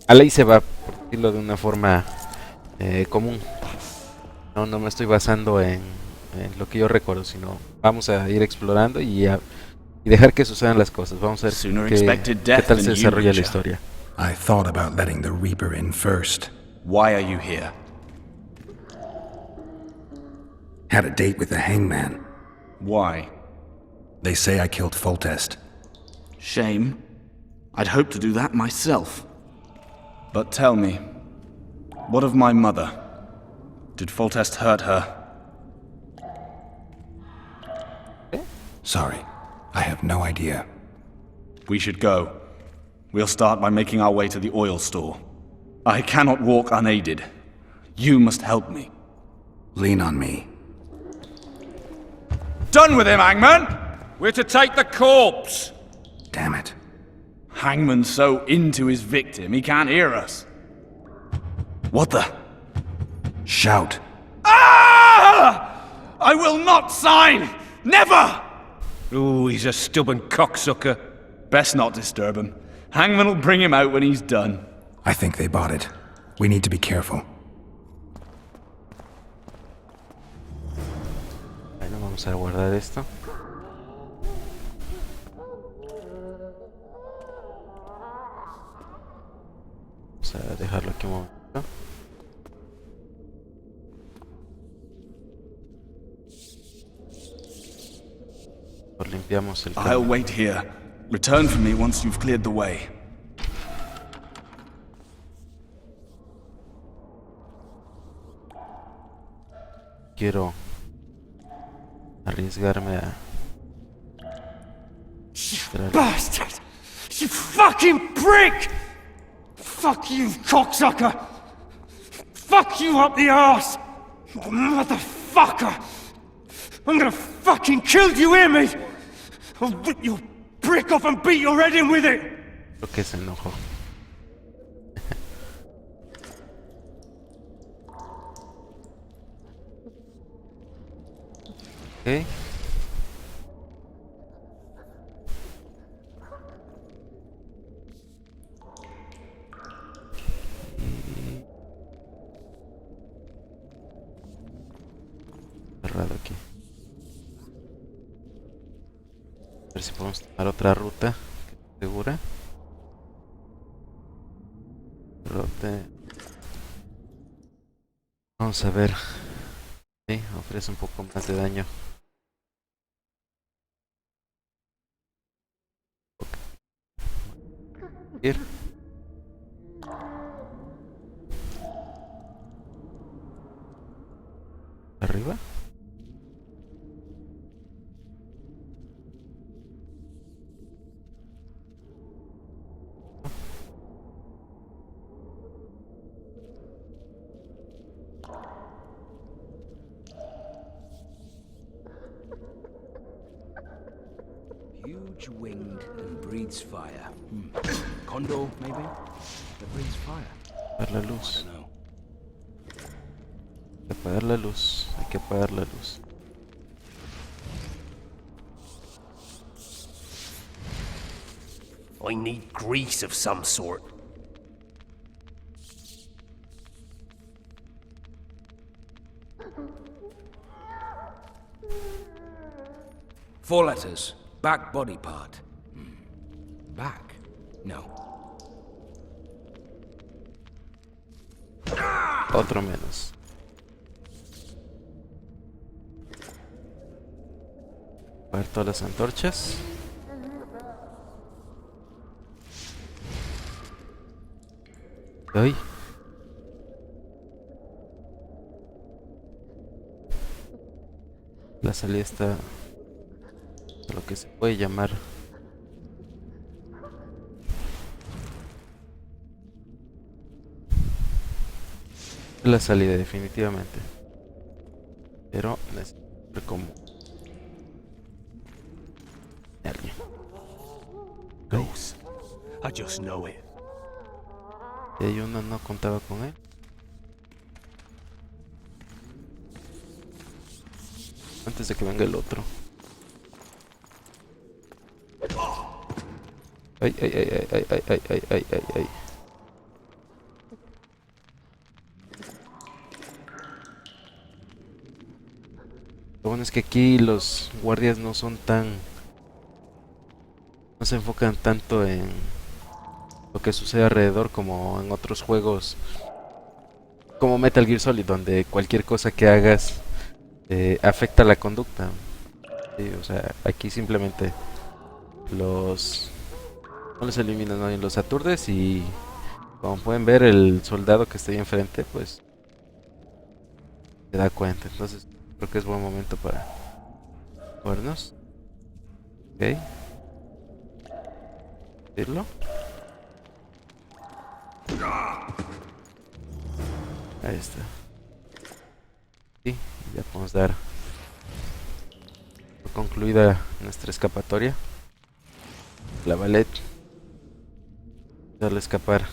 a la y se va, por decirlo de una forma común. No me estoy basando en lo que yo recuerdo, sino vamos a ir explorando y dejar que sucedan las cosas. Vamos a ver qué tal se desarrolla la historia. I thought about letting the Reaper in first. Why are you here? Had a date with the hangman. Why? They say I killed Foltest. Shame. I'd hoped to do that myself. But tell me, what of my mother? Did Foltest hurt her? Sorry, I have no idea. We should go. We'll start by making our way to the oil store. I cannot walk unaided. You must help me. Lean on me. Done with him, Hangman! We're to take the corpse! Damn it. Hangman's so into his victim, he can't hear us. What the? Shout. Ah! I will not sign! Never! Ooh, he's a stubborn cocksucker. Best not disturb him. Hangman will bring him out when he's done. I think they bought it. We need to be careful. Bueno, vamos a guardar esto. Vamos a dejarlo aquí un momento. Limpiamos el I'll wait here. Return for me once you've cleared the way. Quiero arriesgarme a... Bastard! You fucking prick! Fuck you, cocksucker! Fuck you up the arse! Motherfucker! I'm gonna fucking kill you, hear me? I'll rip your brick off and beat your head in with it! Creo que se enojó. Ok. Cerrado aquí. A ver si podemos tomar otra ruta segura. Vamos a ver. Sí, ofrece un poco más de daño. Ir. Arriba. Huge winged and breathes fire. Condor, maybe? That breathes fire. Apagar la luz. Hay que apagar la luz. Hay que apagar la luz. I need grease of some sort. Four letters. Back body part. Back? No. Otro menos. Apagar todas las antorchas. Ay. La salida está a lo que se puede llamar la salida, definitivamente, pero necesito como alguien. Ghost. I just know it. Y hay uno, no contaba con él. Antes de que venga el otro. Ay, ay, ay, ay, ay, ay, ay, ay, ay, ay, ay. Lo bueno es que aquí los guardias no son tan... no se enfocan tanto en lo que sucede alrededor como en otros juegos como Metal Gear Solid, donde cualquier cosa que hagas afecta la conducta. Sí, o sea, aquí simplemente no los eliminan, ¿no? Y los aturdes, y como pueden ver, el soldado que está ahí enfrente pues se da cuenta. Entonces creo que es buen momento para movernos. Ok, irlo. Ahí está. Sí, ya podemos dar por concluida nuestra escapatoria. La ballet. Darle escapar.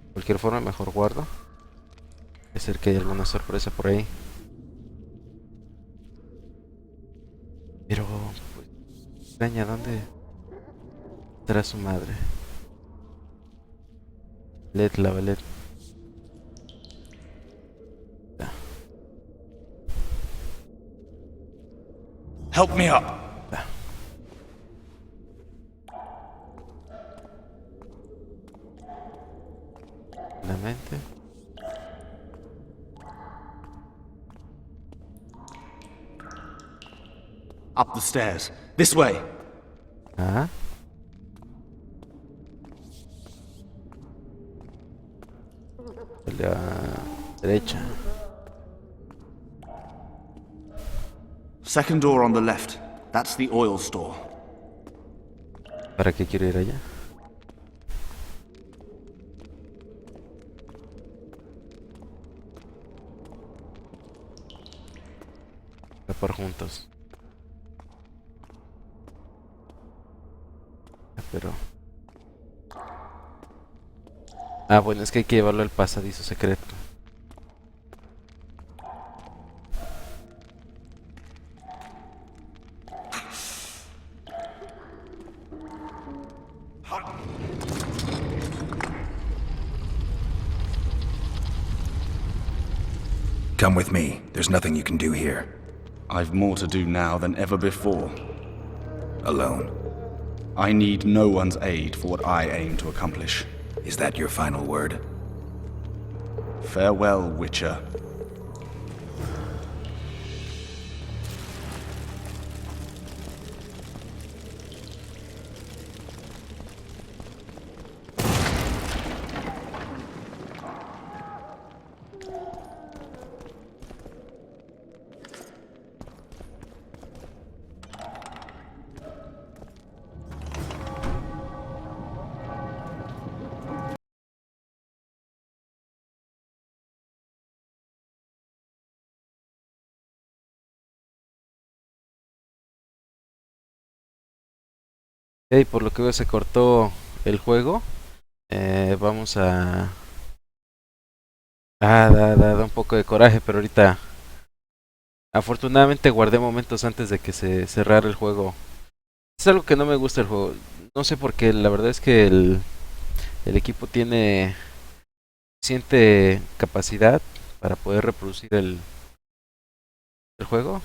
De cualquier forma, mejor guardo. Puede ser que haya alguna sorpresa por ahí. Pero pues, Extraña, ¿dónde estará su madre? La ballet. Help me up. La mente. Up the stairs. This way. Ah. La derecha. Second door on the left. That's the oil store. ¿Para qué quiero ir allá? Por juntos. Pero... Ah, bueno, es que hay que llevarlo al pasadizo secreto. Come with me. There's nothing you can do here. I've more to do now than ever before. Alone. I need no one's aid for what I aim to accomplish. Is that your final word? Farewell, Witcher. Ok, por lo que veo se cortó el juego. Vamos a... Da un poco de coraje, pero ahorita... Afortunadamente guardé momentos antes de que se cerrara el juego. Es algo que no me gusta el juego. No sé por qué, la verdad es que el equipo tiene suficiente capacidad para poder reproducir el juego.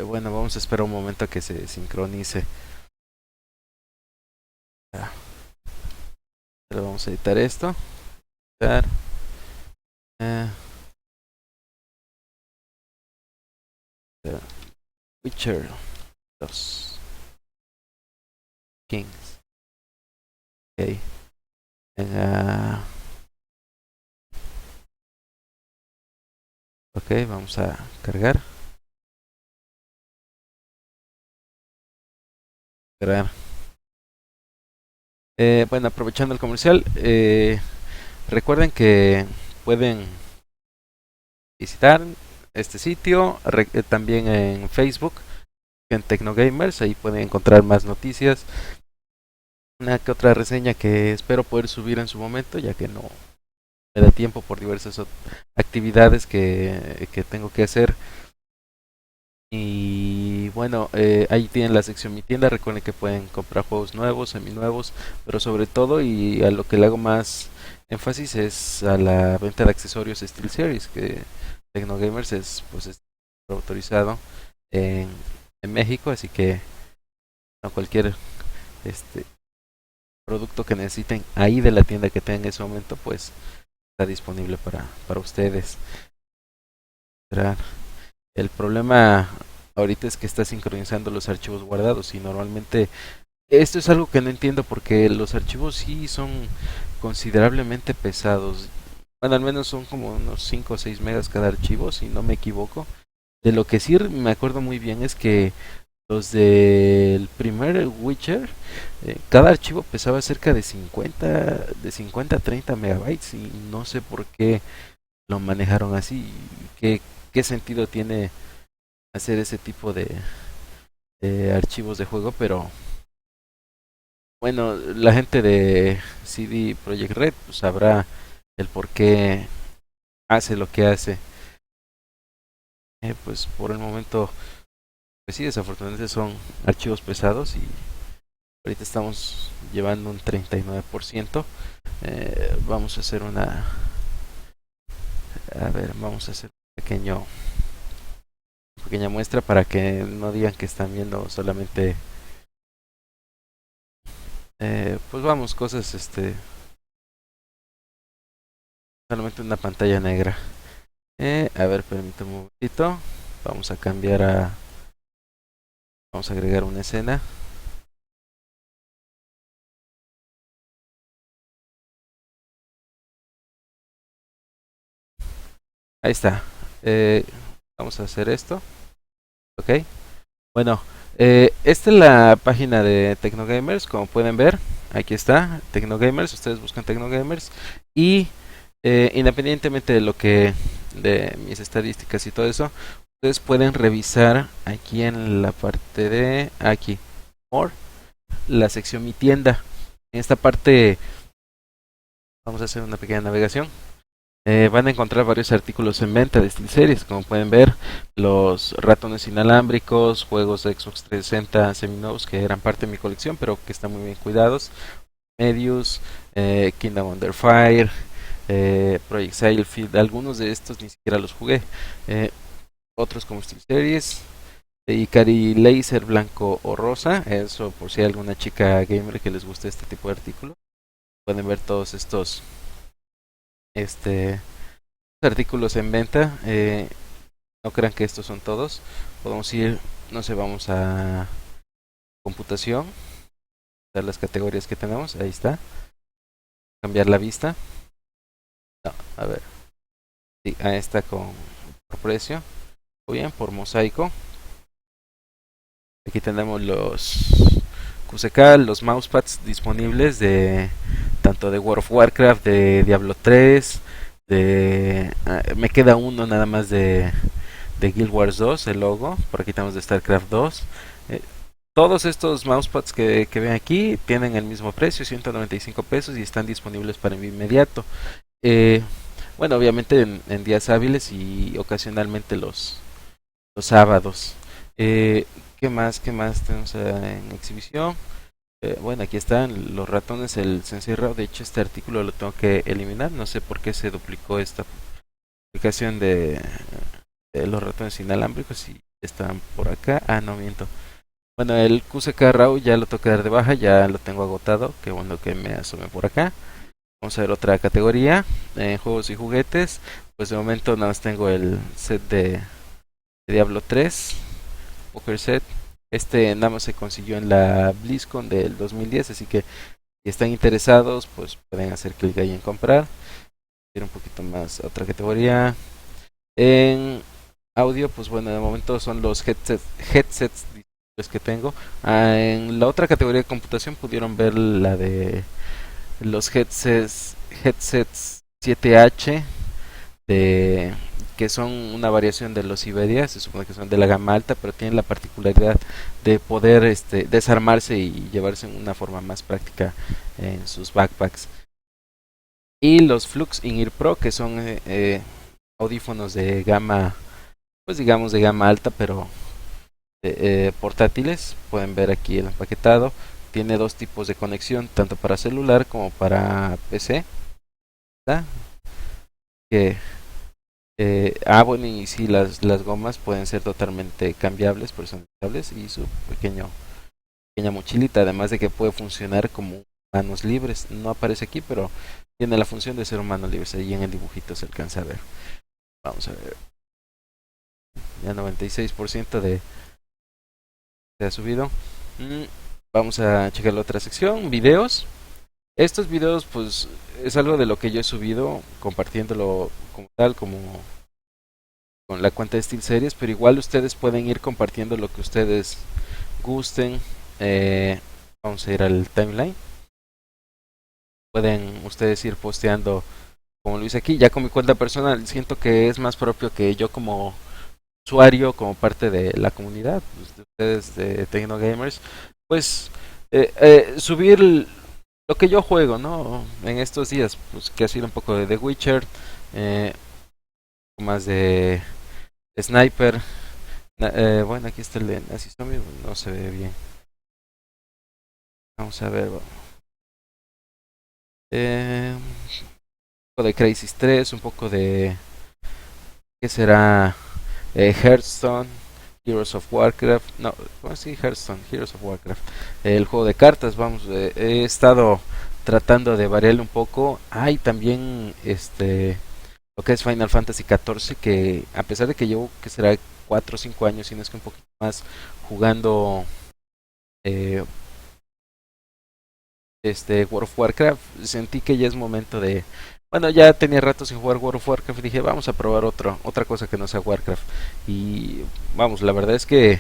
Bueno, vamos a esperar un momento a que se sincronice. Pero vamos a editar esto. Editar. Witcher 2 Kings. Ok. Ok, vamos a cargar. Bueno, aprovechando el comercial, recuerden que pueden visitar este sitio, también en Facebook, en Technogamers, ahí pueden encontrar más noticias, una que otra reseña que espero poder subir en su momento, ya que no me da tiempo por diversas actividades que tengo que hacer. Y bueno, ahí tienen la sección Mi Tienda. Recuerden que pueden comprar juegos nuevos, seminuevos, pero sobre todo, y a lo que le hago más énfasis, es a la venta de accesorios SteelSeries, que Technogamers es autorizado en México, así que cualquier producto que necesiten ahí de la tienda que tengan en ese momento, pues está disponible para ustedes. El problema ahorita es que está sincronizando los archivos guardados, y normalmente esto es algo que no entiendo, porque los archivos sí son considerablemente pesados. Bueno, al menos son como unos 5 o 6 megas cada archivo, si no me equivoco. De lo que sí me acuerdo muy bien es que los del primer Witcher, cada archivo pesaba cerca de 50 a 30 megabytes, y no sé por qué lo manejaron así. ¿Qué sentido tiene hacer ese tipo de archivos de juego? Pero bueno, la gente de CD Projekt Red pues sabrá el por qué hace lo que hace. Pues por el momento Pues sí, desafortunadamente son archivos pesados y ahorita estamos llevando un 39%. Vamos a hacer una... A ver, vamos a hacer una pequeña muestra para que no digan que están viendo solamente... pues vamos, cosas, solamente una pantalla negra. A ver, permítame un momentito. Vamos a cambiar a... Vamos a agregar una escena. Ahí está. Vamos a hacer esto. Ok. Bueno, esta es la página de Technogamers. Como pueden ver, aquí está Technogamers. Ustedes buscan Technogamers. Y independientemente de lo que... de mis estadísticas y todo eso, ustedes pueden revisar aquí en la parte de... aquí. More. La sección Mi Tienda. En esta parte vamos a hacer una pequeña navegación. Van a encontrar varios artículos en venta de SteelSeries, como pueden ver, los ratones inalámbricos, juegos de Xbox 360 seminuevos que eran parte de mi colección, pero que están muy bien cuidados, Medius, Kingdom Under Fire, Project Sailfield, algunos de estos ni siquiera los jugué, otros como SteelSeries, Ikari Laser blanco o rosa, eso por si hay alguna chica gamer que les guste este tipo de artículos, pueden ver todos estos artículos en venta. No crean que estos son todos. Podemos ir, no sé, vamos a computación, ver las categorías que tenemos. Ahí está. Cambiar la vista. No, a ver. Sí, ahí está por precio. O bien por mosaico. Aquí tenemos los QCK, los mousepads disponibles de tanto de World of Warcraft, de Diablo 3, me queda uno nada más de Guild Wars 2, el logo. Por aquí tenemos de StarCraft 2. Todos estos mousepads que ven aquí tienen el mismo precio, 195 pesos, y están disponibles para envío inmediato. Bueno, obviamente en días hábiles y ocasionalmente los sábados. ¿Qué más tenemos en exhibición? Bueno, aquí están los ratones, el Sensei Rao. De hecho, este artículo lo tengo que eliminar. No sé por qué se duplicó esta publicación de los ratones inalámbricos y están por acá. Ah, no miento. Bueno, el QCK Rao ya lo tengo que dar de baja, ya lo tengo agotado. Qué bueno que me asome por acá. Vamos a ver otra categoría, juegos y juguetes. Pues de momento nada más tengo el set de Diablo 3, Poker Set. Nada más se consiguió en la BlizzCon del 2010, así que si están interesados, pues pueden hacer clic ahí en comprar. Ir un poquito más a otra categoría. En audio, pues bueno, de momento son los headsets que tengo. En la otra categoría de computación pudieron ver la de los headsets 7H que son una variación de los Iberia. Se supone que son de la gama alta, pero tienen la particularidad de poder desarmarse y llevarse en una forma más práctica en sus backpacks. Y los Flux In-Ear Pro, que son audífonos de gama, pues digamos de gama alta, pero portátiles. Pueden ver aquí el empaquetado. Tiene dos tipos de conexión, tanto para celular como para PC. ¿Está? Bueno, y sí, las gomas pueden ser totalmente cambiables, personalizables, y su pequeña mochilita, además de que puede funcionar como manos libres. No aparece aquí, pero tiene la función de ser un mano libre. Ahí en el dibujito se alcanza a ver. Vamos a ver. Ya 96% se ha subido. Vamos a checar la otra sección, videos. Estos videos, pues, es algo de lo que yo he subido, compartiéndolo como tal, como con la cuenta de SteelSeries, pero igual ustedes pueden ir compartiendo lo que ustedes gusten. Vamos a ir al timeline. Pueden ustedes ir posteando como lo hice aquí, ya con mi cuenta personal. Siento que es más propio que yo como usuario, como parte de la comunidad, pues, de ustedes de Technogamers, pues subir lo que yo juego, ¿no? En estos días, pues que ha sido un poco de The Witcher, más de Sniper, Bueno, aquí está el de Nazi Zombie, no se ve bien. Vamos a ver. Un poco de Crisis 3, un poco de... ¿Qué será? Hearthstone, Heroes of Warcraft. No, sí, Hearthstone, Heroes of Warcraft. El juego de cartas, vamos. He estado tratando de variarle un poco. Hay también lo que es Final Fantasy XIV, que a pesar de que llevo, que será 4 o 5 años, si no es que un poquito jugando World of Warcraft, sentí que ya es momento de... Bueno, ya tenía rato sin jugar World of Warcraft y dije, vamos a probar otra cosa que no sea Warcraft. Y vamos, la verdad es que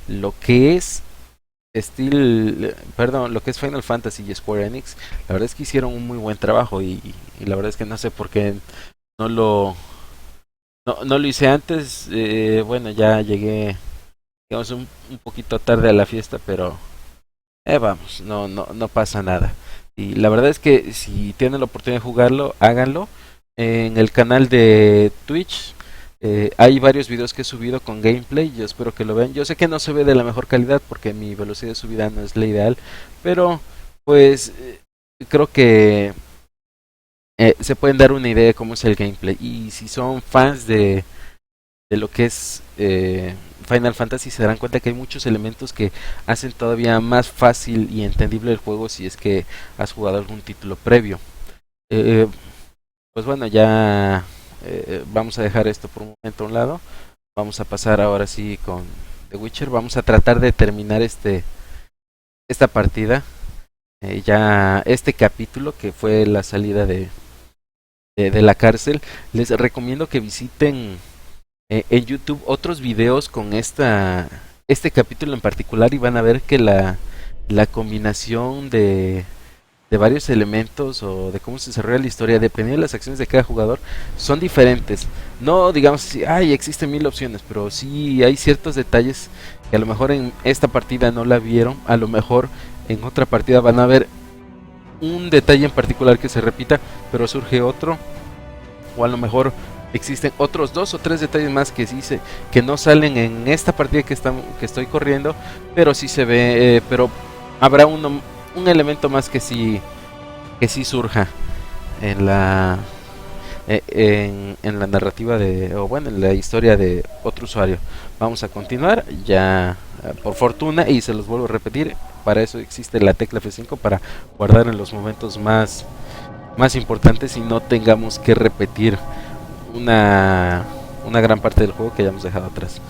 lo que es lo que es Final Fantasy y Square Enix, la verdad es que hicieron un muy buen trabajo y la verdad es que no sé por qué no lo no lo hice antes. Bueno, ya llegué, digamos, un poquito tarde a la fiesta, pero vamos, no pasa nada. Y la verdad es que si tienen la oportunidad de jugarlo, háganlo. En el canal de Twitch hay varios videos que he subido con gameplay. Yo espero que lo vean. Yo sé que no se ve de la mejor calidad porque mi velocidad de subida no es la ideal, pero pues creo que se pueden dar una idea de cómo es el gameplay. Y si son fans de lo que es Final Fantasy, se darán cuenta que hay muchos elementos que hacen todavía más fácil y entendible el juego si es que has jugado algún título previo. Pues bueno, ya vamos a dejar esto por un momento a un lado. Vamos a pasar ahora sí con The Witcher. Vamos a tratar de terminar esta partida. Ya este capítulo que fue la salida de la cárcel. Les recomiendo que visiten en YouTube otros videos con este capítulo en particular y van a ver que la combinación de varios elementos o de cómo se desarrolla la historia dependiendo de las acciones de cada jugador son diferentes. No digamos así, existen 1000 opciones, pero sí hay ciertos detalles que a lo mejor en esta partida no la vieron, a lo mejor en otra partida van a ver un detalle en particular que se repita, pero surge otro, o a lo mejor existen otros 2 o 3 detalles más que que no salen en esta partida que estoy corriendo, pero sí se ve, pero habrá un elemento más que sí surja en la narrativa en la historia de otro usuario. Vamos a continuar ya por fortuna, y se los vuelvo a repetir, para eso existe la tecla F5, para guardar en los momentos más importantes y no tengamos que repetir una gran parte del juego que hayamos dejado atrás.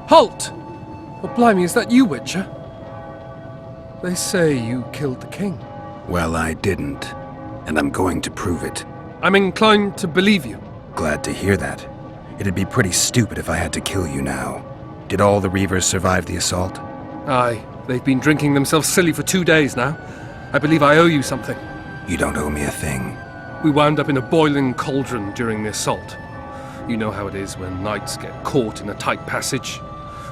Halt! Oh, blimey, is that you, Witcher? They say you killed the king. Well, I didn't, and I'm going to prove it. I'm inclined to believe you. Glad to hear that. It'd be pretty stupid if I had to kill you now. Did all the Reavers survive the assault? Aye, they've been drinking themselves silly for 2 days now. I believe I owe you something. You don't owe me a thing. We wound up in a boiling cauldron during the assault. You know how it is when knights get caught in a tight passage.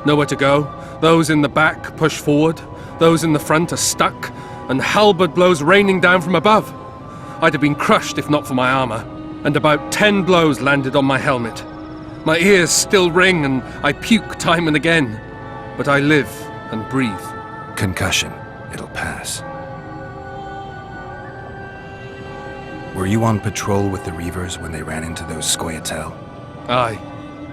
Nowhere to go. Those in the back push forward. Those in the front are stuck. And halberd blows raining down from above. I'd have been crushed if not for my armor. And about 10 blows landed on my helmet. My ears still ring and I puke time and again. But I live and breathe. Concussion. It'll pass. Were you on patrol with the Reavers when they ran into those Scoia'tael? Aye.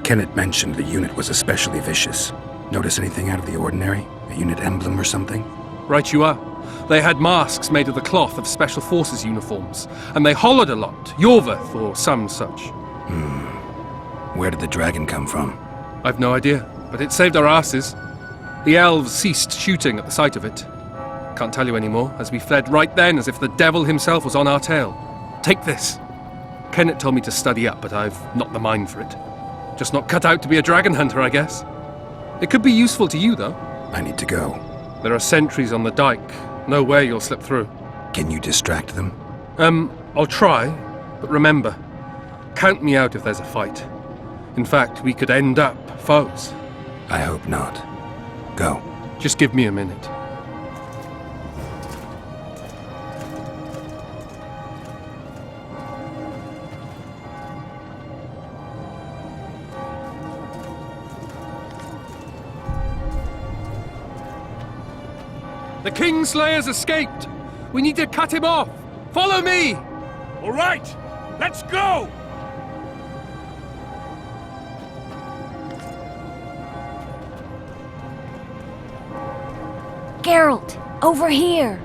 Kenneth mentioned the unit was especially vicious. Notice anything out of the ordinary? A unit emblem or something? Right you are. They had masks made of the cloth of Special Forces uniforms, and they hollered a lot, Yorveth or some such. Where did the dragon come from? I've no idea, but it saved our asses. The elves ceased shooting at the sight of it. Can't tell you anymore, as we fled right then as if the devil himself was on our tail. Take this. Kenneth told me to study up, but I've not the mind for it. Just not cut out to be a dragon hunter, I guess. It could be useful to you, though. I need to go. There are sentries on the dike. No way you'll slip through. Can you distract them? I'll try, but remember, Count me out if there's a fight. In fact, we could end up foes. I hope not. Go. Just give me a minute. The Kingslayer's escaped! We need to cut him off! Follow me! All right, let's go! Geralt, over here!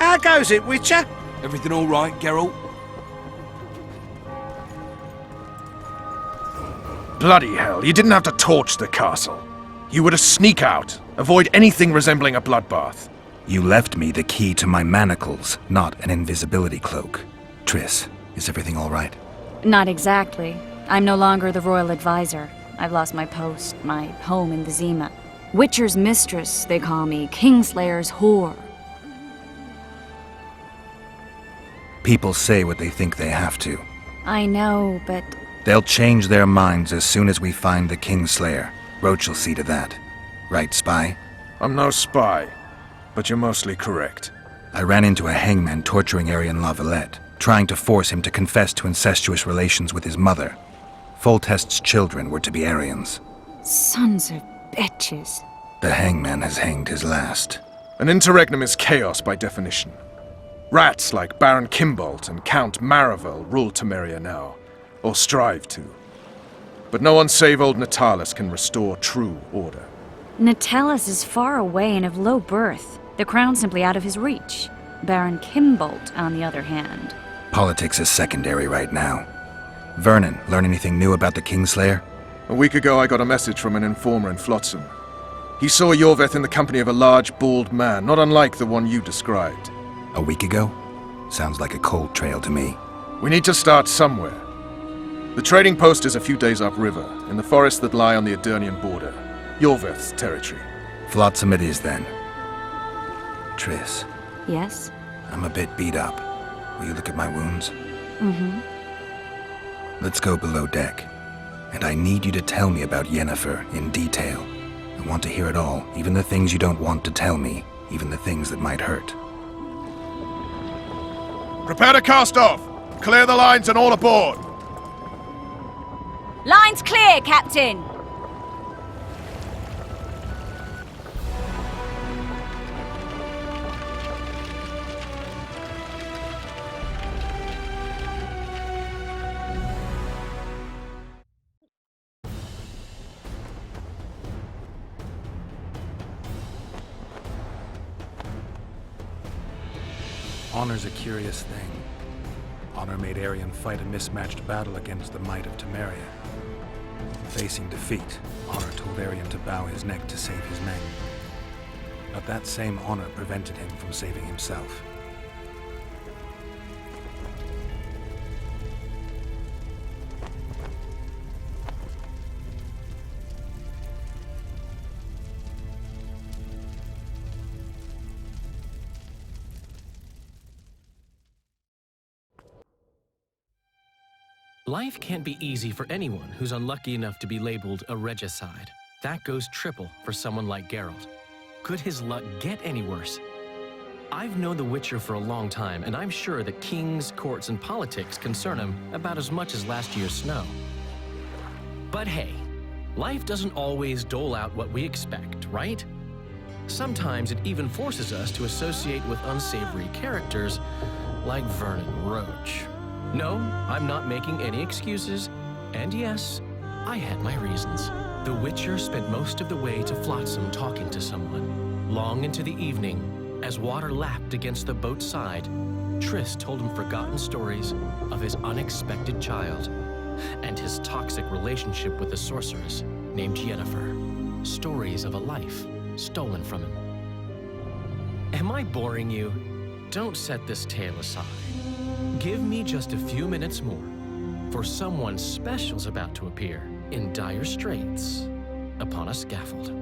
How goes it, Witcher? Everything all right, Geralt? Bloody hell, you didn't have to torch the castle. You were to sneak out, avoid anything resembling a bloodbath. You left me the key to my manacles, not an invisibility cloak. Triss, is everything all right? Not exactly. I'm no longer the royal advisor. I've lost my post, my home in Vizima. Witcher's mistress, they call me. Kingslayer's whore. People say what they think they have to. I know, but... They'll change their minds as soon as we find the Kingslayer. Roach will see to that. Right, spy? I'm no spy, but you're mostly correct. I ran into a hangman torturing Arian Lavalette, trying to force him to confess to incestuous relations with his mother. Foltest's children were to be Aryans. Sons of bitches. The hangman has hanged his last. An interregnum is chaos by definition. Rats like Baron Kimbolt and Count Maravel rule Temeria now, or strive to. But no one save old Natalis can restore true order. Natalis is far away and of low birth. The crown's simply out of his reach. Baron Kimbolt, on the other hand. Politics is secondary right now. Vernon, learn anything new about the Kingslayer? A week ago I got a message from an informer in Flotsam. He saw Yorveth in the company of a large, bald man, not unlike the one you described. A week ago? Sounds like a cold trail to me. We need to start somewhere. The trading post is a few days upriver, in the forests that lie on the Edirnian border. Yorveth's territory. Flotsam it is, then. Triss. Yes? I'm a bit beat up. Will you look at my wounds? Mm-hmm. Let's go below deck. And I need you to tell me about Yennefer in detail. I want to hear it all, even the things you don't want to tell me, even the things that might hurt. Prepare to cast off! Clear the lines and all aboard! Line's clear, Captain! Honor's a curious thing. Honor made Arian fight a mismatched battle against the might of Temeria. Facing defeat, Honor told Arian to bow his neck to save his men. But that same honor prevented him from saving himself. Life can't be easy for anyone who's unlucky enough to be labeled a regicide. That goes triple for someone like Geralt. Could his luck get any worse? I've known the Witcher for a long time, and I'm sure that kings, courts, and politics concern him about as much as last year's snow. But hey, life doesn't always dole out what we expect, right? Sometimes it even forces us to associate with unsavory characters like Vernon Roach. No, I'm not making any excuses, and yes, I had my reasons. The Witcher spent most of the way to Flotsam talking to someone. Long into the evening, as water lapped against the boat's side, Triss told him forgotten stories of his unexpected child and his toxic relationship with a sorceress named Yennefer. Stories of a life stolen from him. Am I boring you? Don't set this tale aside. Give me just a few minutes more, for someone special's about to appear in dire straits upon a scaffold.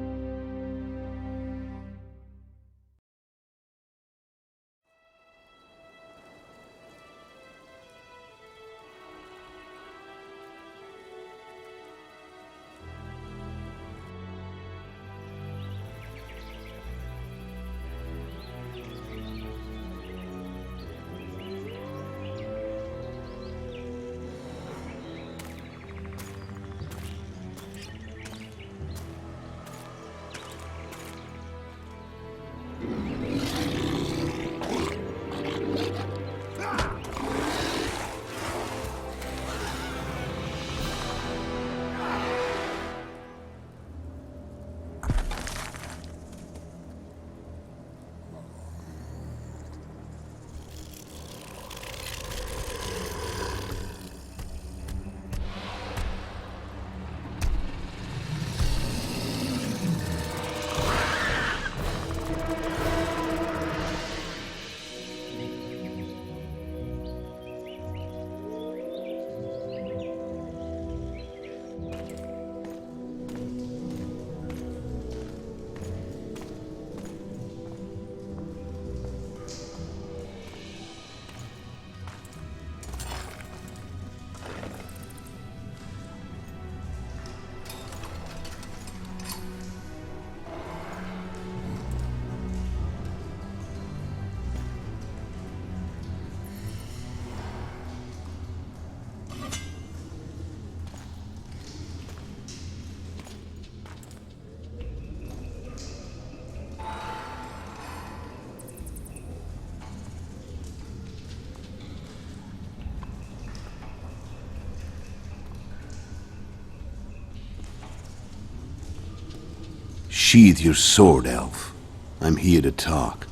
Sheathe your sword, elf. I'm here to talk.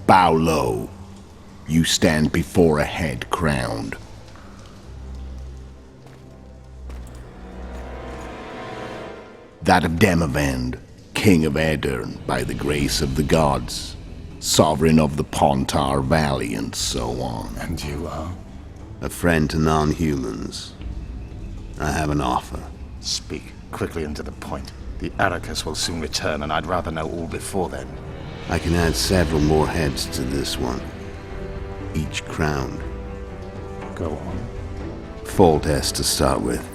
Bow low. You stand before a head crowned. That of Demavend, king of Aedirn by the grace of the gods, sovereign of the Pontar Valley, and so on. And you are? A friend to non-humans. I have an offer. Speak quickly and to the point. The Arrakis will soon return, and I'd rather know all before then. I can add several more heads to this one, each crowned. Go on. Foltest to start with.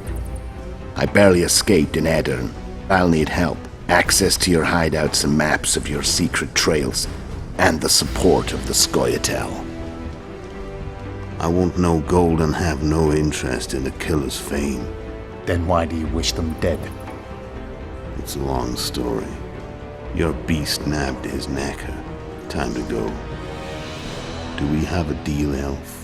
I barely escaped in Aedirn. I'll need help. Access to your hideouts and maps of your secret trails, and the support of the Scoia'tael. I want no gold and have no interest in the killer's fame. Then why do you wish them dead? It's a long story. Your beast nabbed his necker. Time to go. Do we have a deal, elf?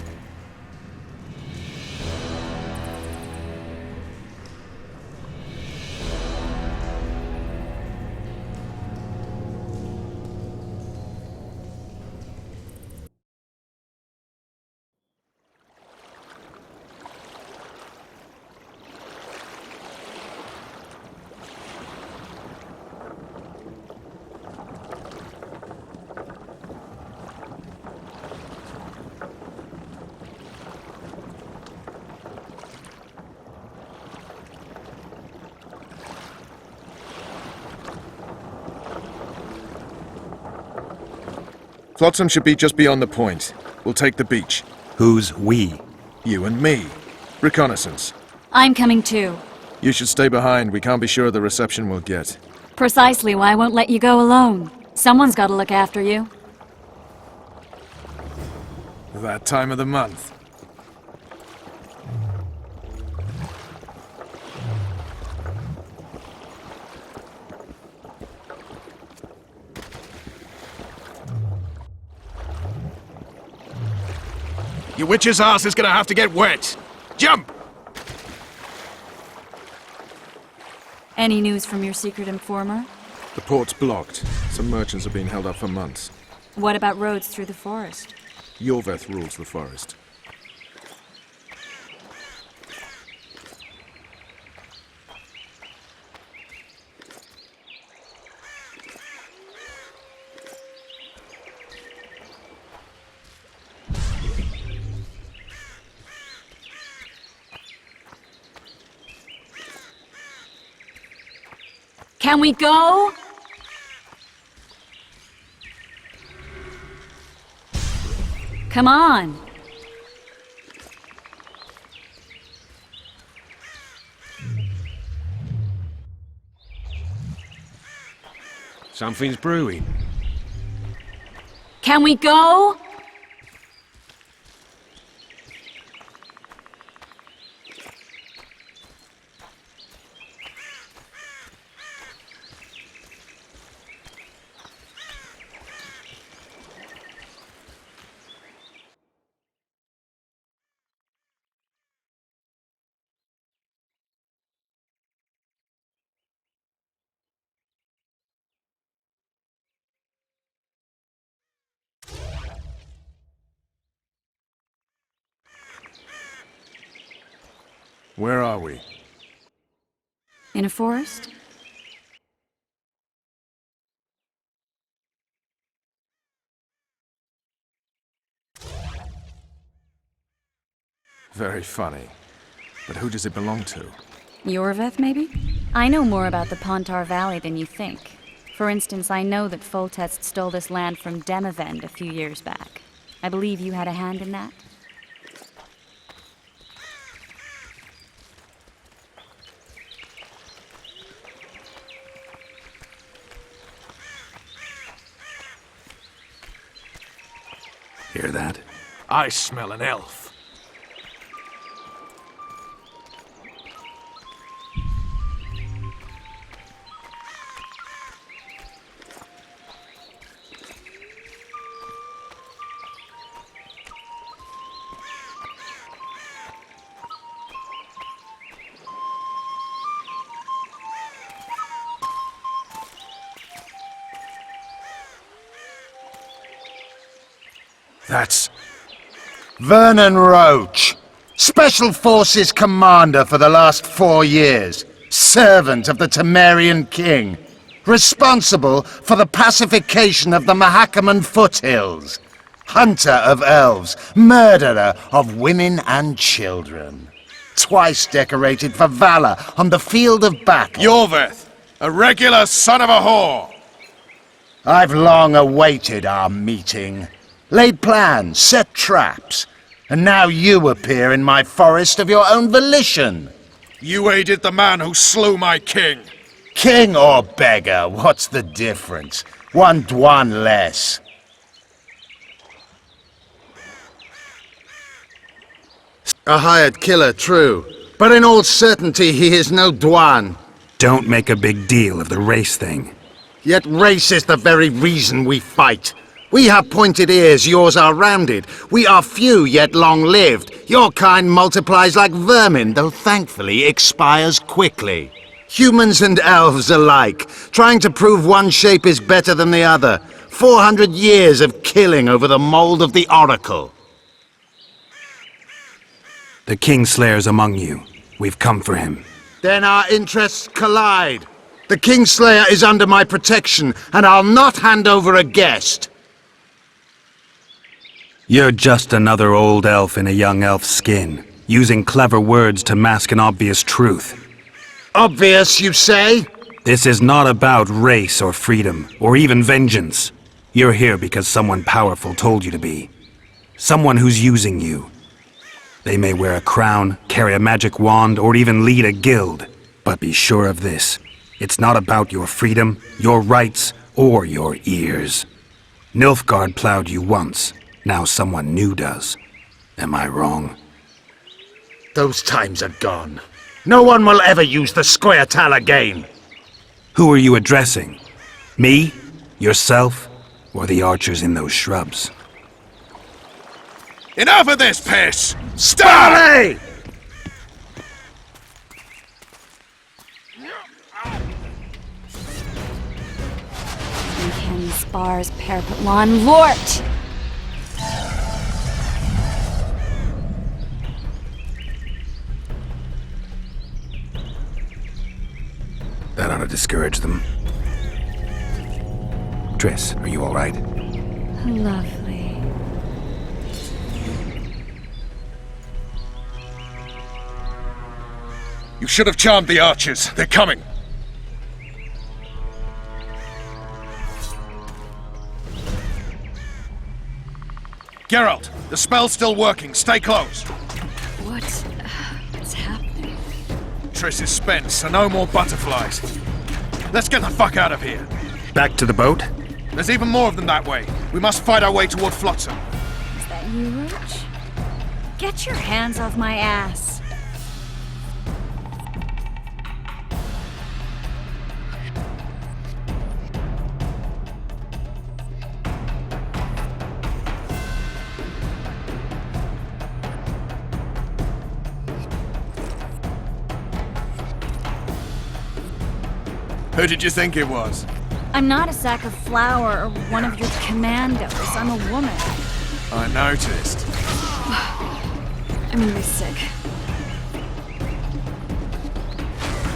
Flotsam should be just beyond the point. We'll take the beach. Who's we? You and me. Reconnaissance. I'm coming too. You should stay behind. We can't be sure of the reception we'll get. Precisely why I won't let you go alone. Someone's got to look after you. That time of the month. Your witch's ass is gonna have to get wet. Jump! Any news from your secret informer? The port's blocked. Some merchants are being held up for months. What about roads through the forest? Yorveth rules the forest. Can we go? Come on. Something's brewing. Can we go? Where are we? In a forest? Very funny. But who does it belong to? Yorveth, maybe? I know more about the Pontar Valley than you think. For instance, I know that Foltest stole this land from Demavend a few years back. I believe you had a hand in that? Hear that? I smell an elf. That's... Vernon Roach, Special Forces Commander for the last 4 years, servant of the Temerian King, responsible for the pacification of the Mahakaman foothills, hunter of elves, murderer of women and children, twice decorated for valor on the field of battle. Yorveth, a regular son of a whore! I've long awaited our meeting. Laid plans, set traps, and now you appear in my forest of your own volition. You aided the man who slew my king. King or beggar, what's the difference? One Dwan less. A hired killer, true, but in all certainty he is no Dwan. Don't make a big deal of the race thing. Yet race is the very reason we fight. We have pointed ears, yours are rounded. We are few, yet long-lived. Your kind multiplies like vermin, though thankfully expires quickly. Humans and elves alike, trying to prove one shape is better than the other. 400 years of killing over the mold of the Oracle. The Kingslayer's among you. We've come for him. Then our interests collide. The Kingslayer is under my protection, and I'll not hand over a guest. You're just another old elf in a young elf's skin, using clever words to mask an obvious truth. Obvious, you say? This is not about race or freedom, or even vengeance. You're here because someone powerful told you to be. Someone who's using you. They may wear a crown, carry a magic wand, or even lead a guild. But be sure of this. It's not about your freedom, your rights, or your ears. Nilfgaard plowed you once. Now someone new does. Am I wrong? Those times are gone. No one will ever use the Squaretal again. Who are you addressing? Me? Yourself? Or the archers in those shrubs? Enough of this piss! Stop! Uncanny spars, parapet lawn, Lort! That ought to discourage them. Triss, are you all right? Lovely. You should have charmed the archers. They're coming. Geralt, the spell's still working. Stay close. What's happening? Triss is spent, so no more butterflies. Let's get the fuck out of here. Back to the boat? There's even more of them that way. We must fight our way toward Flotsam. Is that you, Roach? Get your hands off my ass. Who did you think it was? I'm not a sack of flour or one of your commandos. I'm a woman. I noticed. I'm really sick.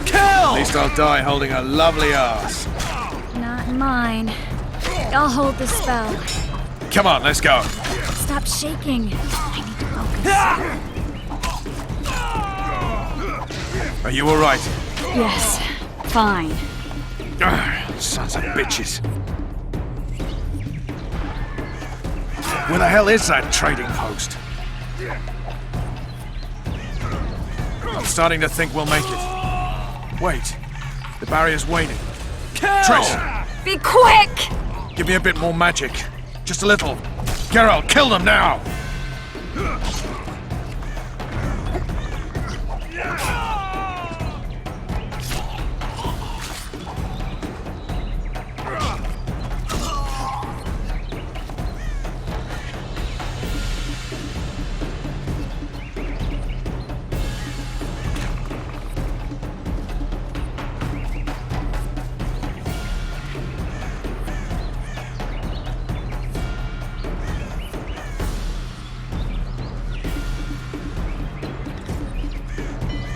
Kill! At least I'll die holding a lovely ass. Not mine. I'll hold the spell. Come on, let's go. Stop shaking. I need to focus. Are you alright? Yes. Fine. Sons of bitches. Where the hell is that trading post? I'm starting to think we'll make it. Wait. The barrier's waning. Triss! Be quick! Give me a bit more magic. Just a little. Geralt, kill them now!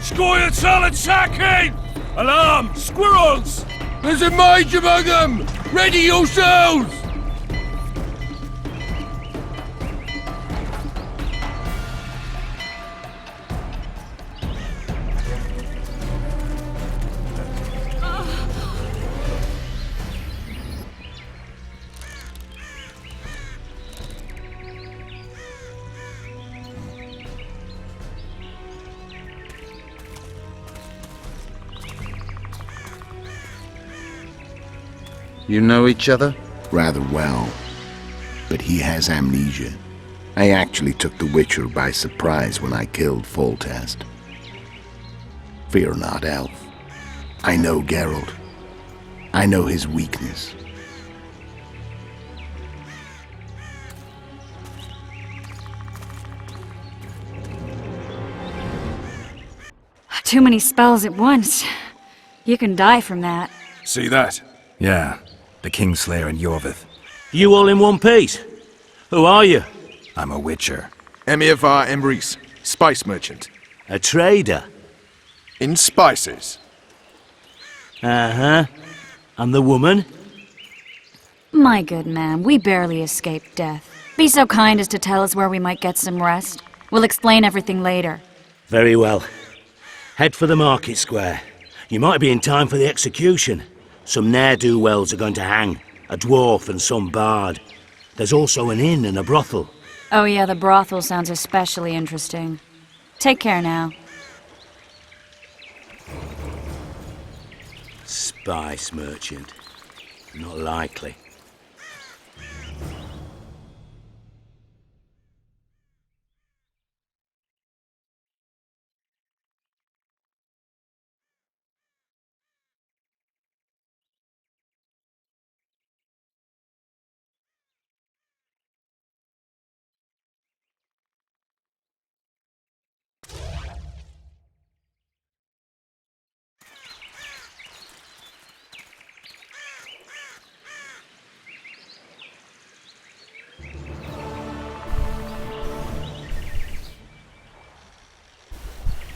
Scoil solid sacking! Alarm! Squirrels! There's a mage among them! Ready yourselves! You know each other? Rather well. But he has amnesia. I actually took the Witcher by surprise when I killed Foltest. Fear not, Elf. I know Geralt. I know his weakness. Too many spells at once. You can die from that. See that? Yeah. The Kingslayer and Yorvith. You all in one piece? Who are you? I'm a Witcher. Emiavar Emrys, spice merchant. A trader? In spices. Uh-huh. And the woman? My good man, we barely escaped death. Be so kind as to tell us where we might get some rest. We'll explain everything later. Very well. Head for the market square. You might be in time for the execution. Some ne'er-do-wells are going to hang. A dwarf and some bard. There's also an inn and a brothel. Oh yeah, the brothel sounds especially interesting. Take care now. Spice merchant. Not likely.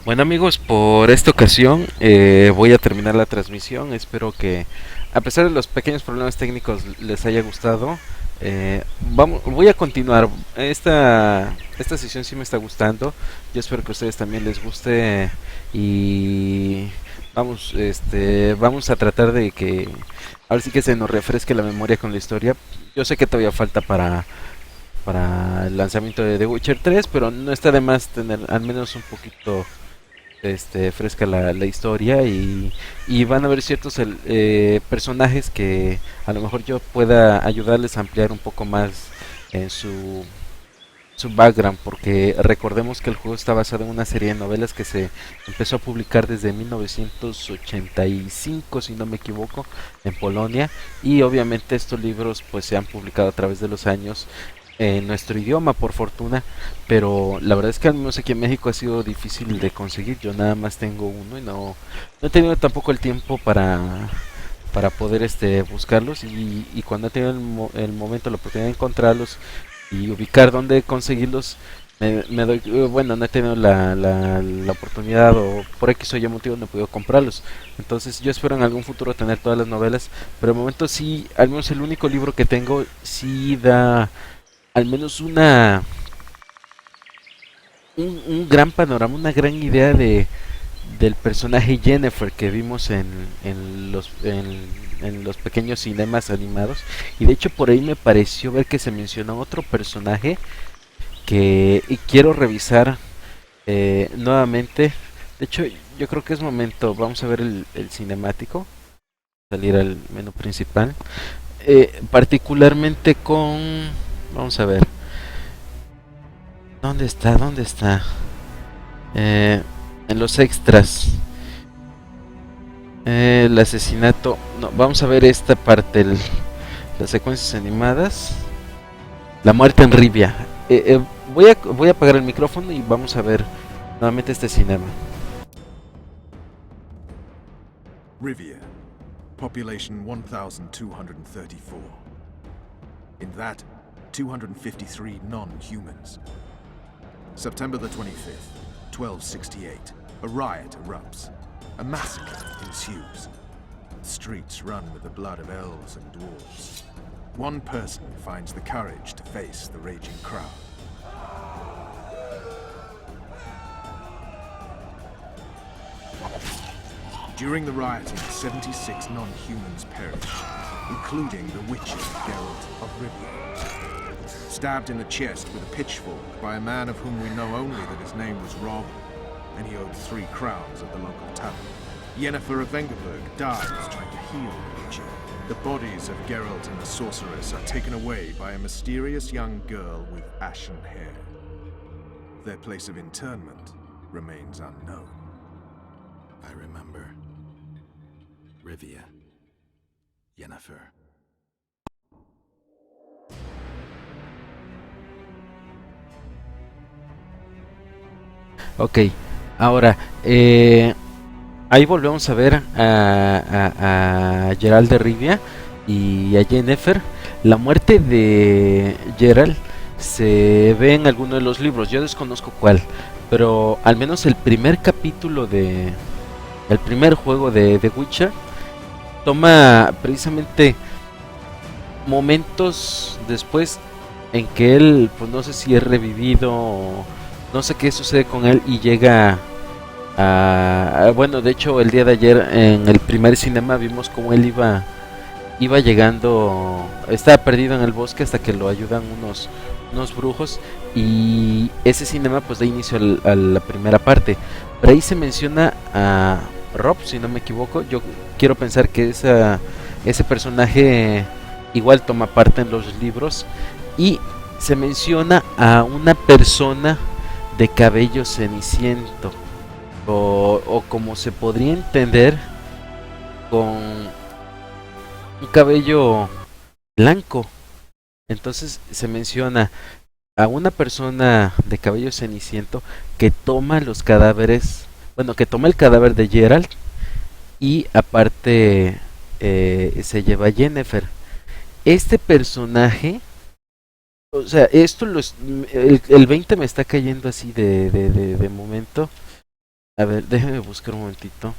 Bueno amigos, por esta ocasión voy a terminar la transmisión. Espero que a pesar de los pequeños problemas técnicos les haya gustado. Voy a continuar. Esta sesión sí me está gustando. Yo espero que a ustedes también les guste y vamos a tratar de que ahora sí que se nos refresque la memoria con la historia. Yo sé que todavía falta para el lanzamiento de The Witcher 3, pero no está de más tener al menos un poquito fresca la historia y van a haber ciertos personajes que a lo mejor yo pueda ayudarles a ampliar un poco más en su background, porque recordemos que el juego está basado en una serie de novelas que se empezó a publicar desde 1985, si no me equivoco, en Polonia, y obviamente estos libros pues se han publicado a través de los años en nuestro idioma, por fortuna, pero la verdad es que al menos aquí en México ha sido difícil de conseguir. Yo nada más tengo uno y no he tenido tampoco el tiempo para poder buscarlos, y cuando he tenido el momento, la oportunidad de encontrarlos y ubicar dónde conseguirlos, me doy, bueno, no he tenido la oportunidad, o por X o Y motivo no he podido comprarlos. Entonces yo espero en algún futuro tener todas las novelas, pero de momento sí, al menos el único libro que tengo sí da al menos un gran panorama, una gran idea del personaje Jennifer que vimos en los pequeños cinemas animados. Y de hecho por ahí me pareció ver que se mencionó otro personaje que quiero revisar nuevamente. De hecho yo creo que es momento, vamos a ver el cinemático, salir al menú principal, particularmente con, vamos a ver, ¿dónde está? En los extras. El asesinato. No, vamos a ver esta parte. Las secuencias animadas. La muerte en Rivia. Voy a apagar el micrófono y vamos a ver nuevamente este cinema. Rivia. Population 1,234. In that, 253 non-humans. September the 25th, 1268. A riot erupts. A massacre ensues. The streets run with the blood of elves and dwarves. One person finds the courage to face the raging crowd. During the rioting, 76 non-humans perish, including the Witcher Geralt of Rivia. Stabbed in the chest with a pitchfork by a man of whom we know only that his name was Rob, and he owed 3 crowns at the local tavern. Yennefer of Vengerberg dies trying to heal the Witcher. The bodies of Geralt and the sorceress are taken away by a mysterious young girl with ashen hair. Their place of internment remains unknown. I remember. Rivia. Yennefer. Ok, ahora ahí volvemos a ver a Geralt de Rivia y a Yennefer. La muerte de Geralt se ve en alguno de los libros, yo desconozco cuál, pero al menos el primer capítulo el primer juego de The Witcher toma precisamente momentos después en que él, pues no sé si es revivido o no sé qué sucede con él y llega bueno, de hecho el día de ayer en el primer cinema vimos cómo él iba llegando, estaba perdido en el bosque hasta que lo ayudan unos brujos, y ese cinema pues da inicio a la primera parte. Pero ahí se menciona a Rob, si no me equivoco. Yo quiero pensar que ese personaje igual toma parte en los libros, y se menciona a una persona de cabello ceniciento, o como se podría entender, con un cabello blanco. Entonces se menciona a una persona de cabello ceniciento que toma los cadáveres, bueno, que toma el cadáver de Geralt, y aparte se lleva a Yennefer. Este personaje, o sea, esto el 20 me está cayendo así de momento. A ver, déjeme buscar un momentito.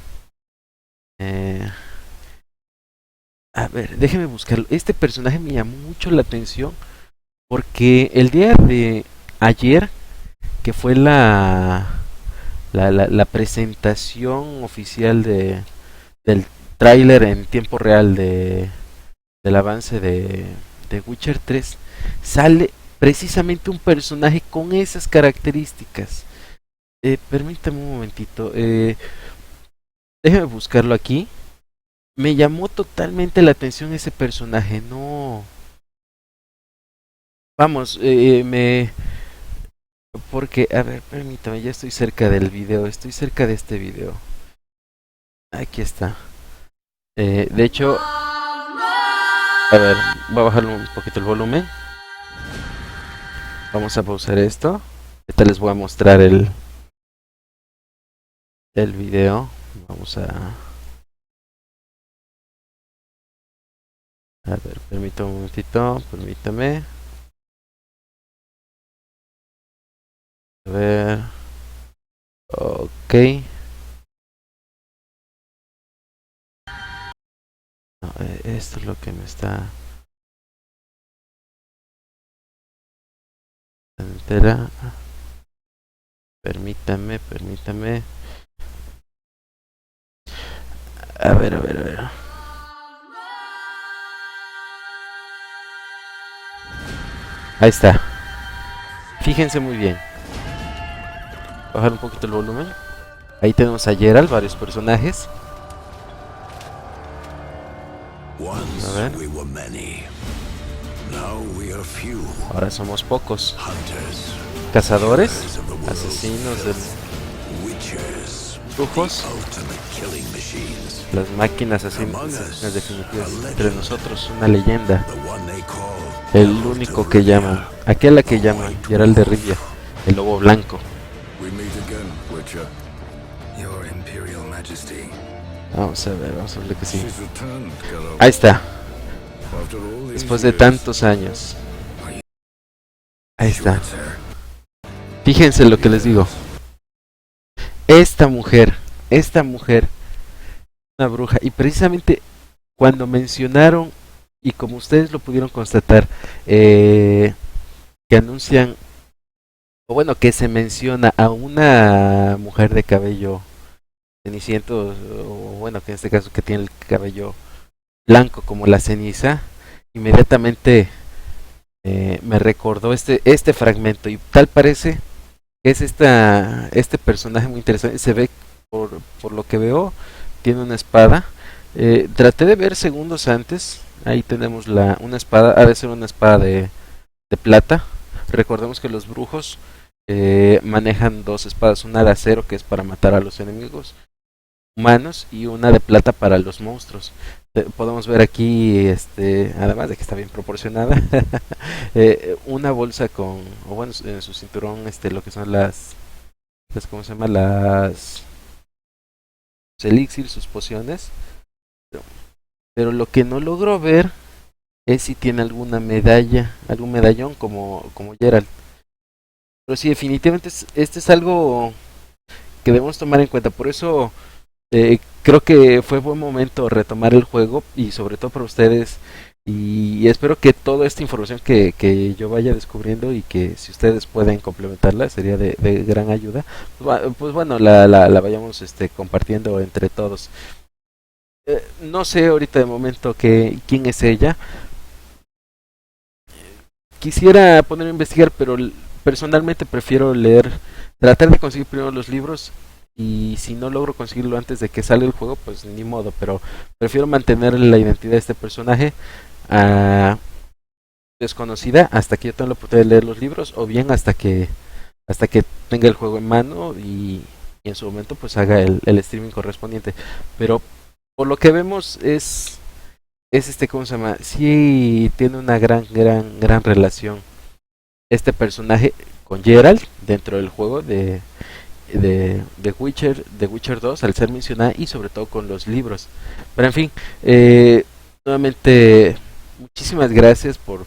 A ver, déjeme buscarlo. Este personaje me llamó mucho la atención porque el día de ayer, que fue la presentación oficial del tráiler en tiempo real del avance de Witcher 3, sale precisamente un personaje con esas características. Permítame un momentito. Déjeme buscarlo aquí. Me llamó totalmente la atención ese personaje. No. Vamos, porque, a ver, permítame, ya estoy cerca del video. Estoy cerca de este video. Aquí está. De hecho, a ver, voy a bajar un poquito el volumen. Vamos a pausar esto. Ahorita les voy a mostrar el video. Vamos a ver, permítame un momentito, permítame. A ver. Ok. No, esto es lo que me está... Entera. Permítame. A ver. Ahí está. Fíjense muy bien. Bajar un poquito el volumen. Ahí tenemos a Geralt, varios personajes. A ver. Ahora somos pocos. Cazadores, asesinos de brujos, las máquinas asesinas definitivas. Entre nosotros, una leyenda. El único que llaman, aquel a que llaman Geralt de Rivia, el lobo blanco. Vamos a ver lo que sigue. Ahí está. Después de tantos años. Ahí está. Fíjense lo que les digo. Esta mujer, una bruja. Y precisamente cuando mencionaron, y como ustedes lo pudieron constatar, que anuncian, o bueno, que se menciona a una mujer de cabello ceniciento, o bueno, que en este caso que tiene el cabello blanco como la ceniza, inmediatamente me recordó este fragmento, y tal parece que es este personaje muy interesante. Se ve, por lo que veo, tiene una espada. Traté de ver segundos antes. Ahí tenemos una espada, ha de ser una espada de plata. Recordemos que los brujos manejan dos espadas, una de acero que es para matar a los enemigos humanos y una de plata para los monstruos. Podemos ver aquí, además de que está bien proporcionada, una bolsa o bueno, en su cinturón, lo que son las ¿cómo se llama? Los elixir, sus pociones. Pero lo que no logro ver es si tiene alguna medalla, algún medallón como Geralt. Pero sí, definitivamente este es algo que debemos tomar en cuenta. Por eso creo que fue buen momento retomar el juego, y sobre todo para ustedes, y espero que toda esta información que yo vaya descubriendo, y que si ustedes pueden complementarla, sería de gran ayuda. Pues bueno, la vayamos compartiendo entre todos. No sé ahorita de momento quién es ella. Quisiera ponerme a investigar, pero personalmente prefiero tratar de conseguir primero los libros, y si no logro conseguirlo antes de que salga el juego, pues ni modo, pero prefiero mantener la identidad de este personaje desconocida hasta que yo tenga la oportunidad de leer los libros, o bien hasta que tenga el juego en mano, y en su momento pues haga el streaming correspondiente. Pero por lo que vemos es ¿cómo se llama? Sí tiene una gran relación este personaje con Geralt dentro del juego de Witcher 2, al ser mencionada, y sobre todo con los libros. Pero en fin, nuevamente muchísimas gracias por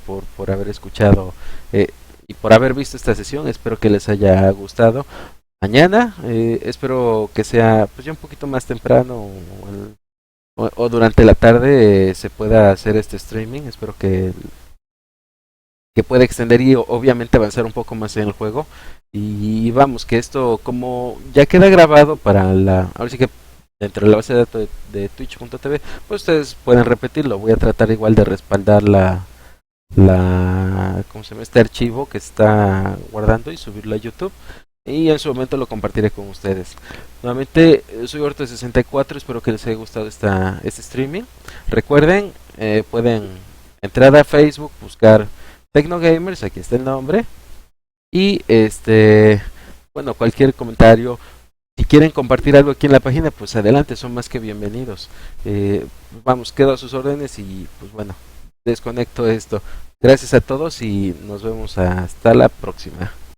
haber escuchado y por haber visto esta sesión. Espero que les haya gustado. mañana. Espero que sea pues ya un poquito más temprano o durante la tarde se pueda hacer este streaming. Espero que pueda extender y obviamente avanzar un poco más en el juego. Y vamos, que esto como ya queda grabado para ahora sí que dentro de la base de datos de twitch.tv, pues ustedes pueden repetirlo. Voy a tratar igual de respaldar ¿cómo se llama? Este archivo que está guardando y subirlo a YouTube. Y en su momento lo compartiré con ustedes. Nuevamente, soy Orto64, espero que les haya gustado este streaming. Recuerden, pueden entrar a Facebook, buscar Technogamers, aquí está el nombre. Y bueno, cualquier comentario, si quieren compartir algo aquí en la página, pues adelante, son más que bienvenidos. Vamos, quedo a sus órdenes y pues bueno, desconecto esto. Gracias a todos y nos vemos hasta la próxima.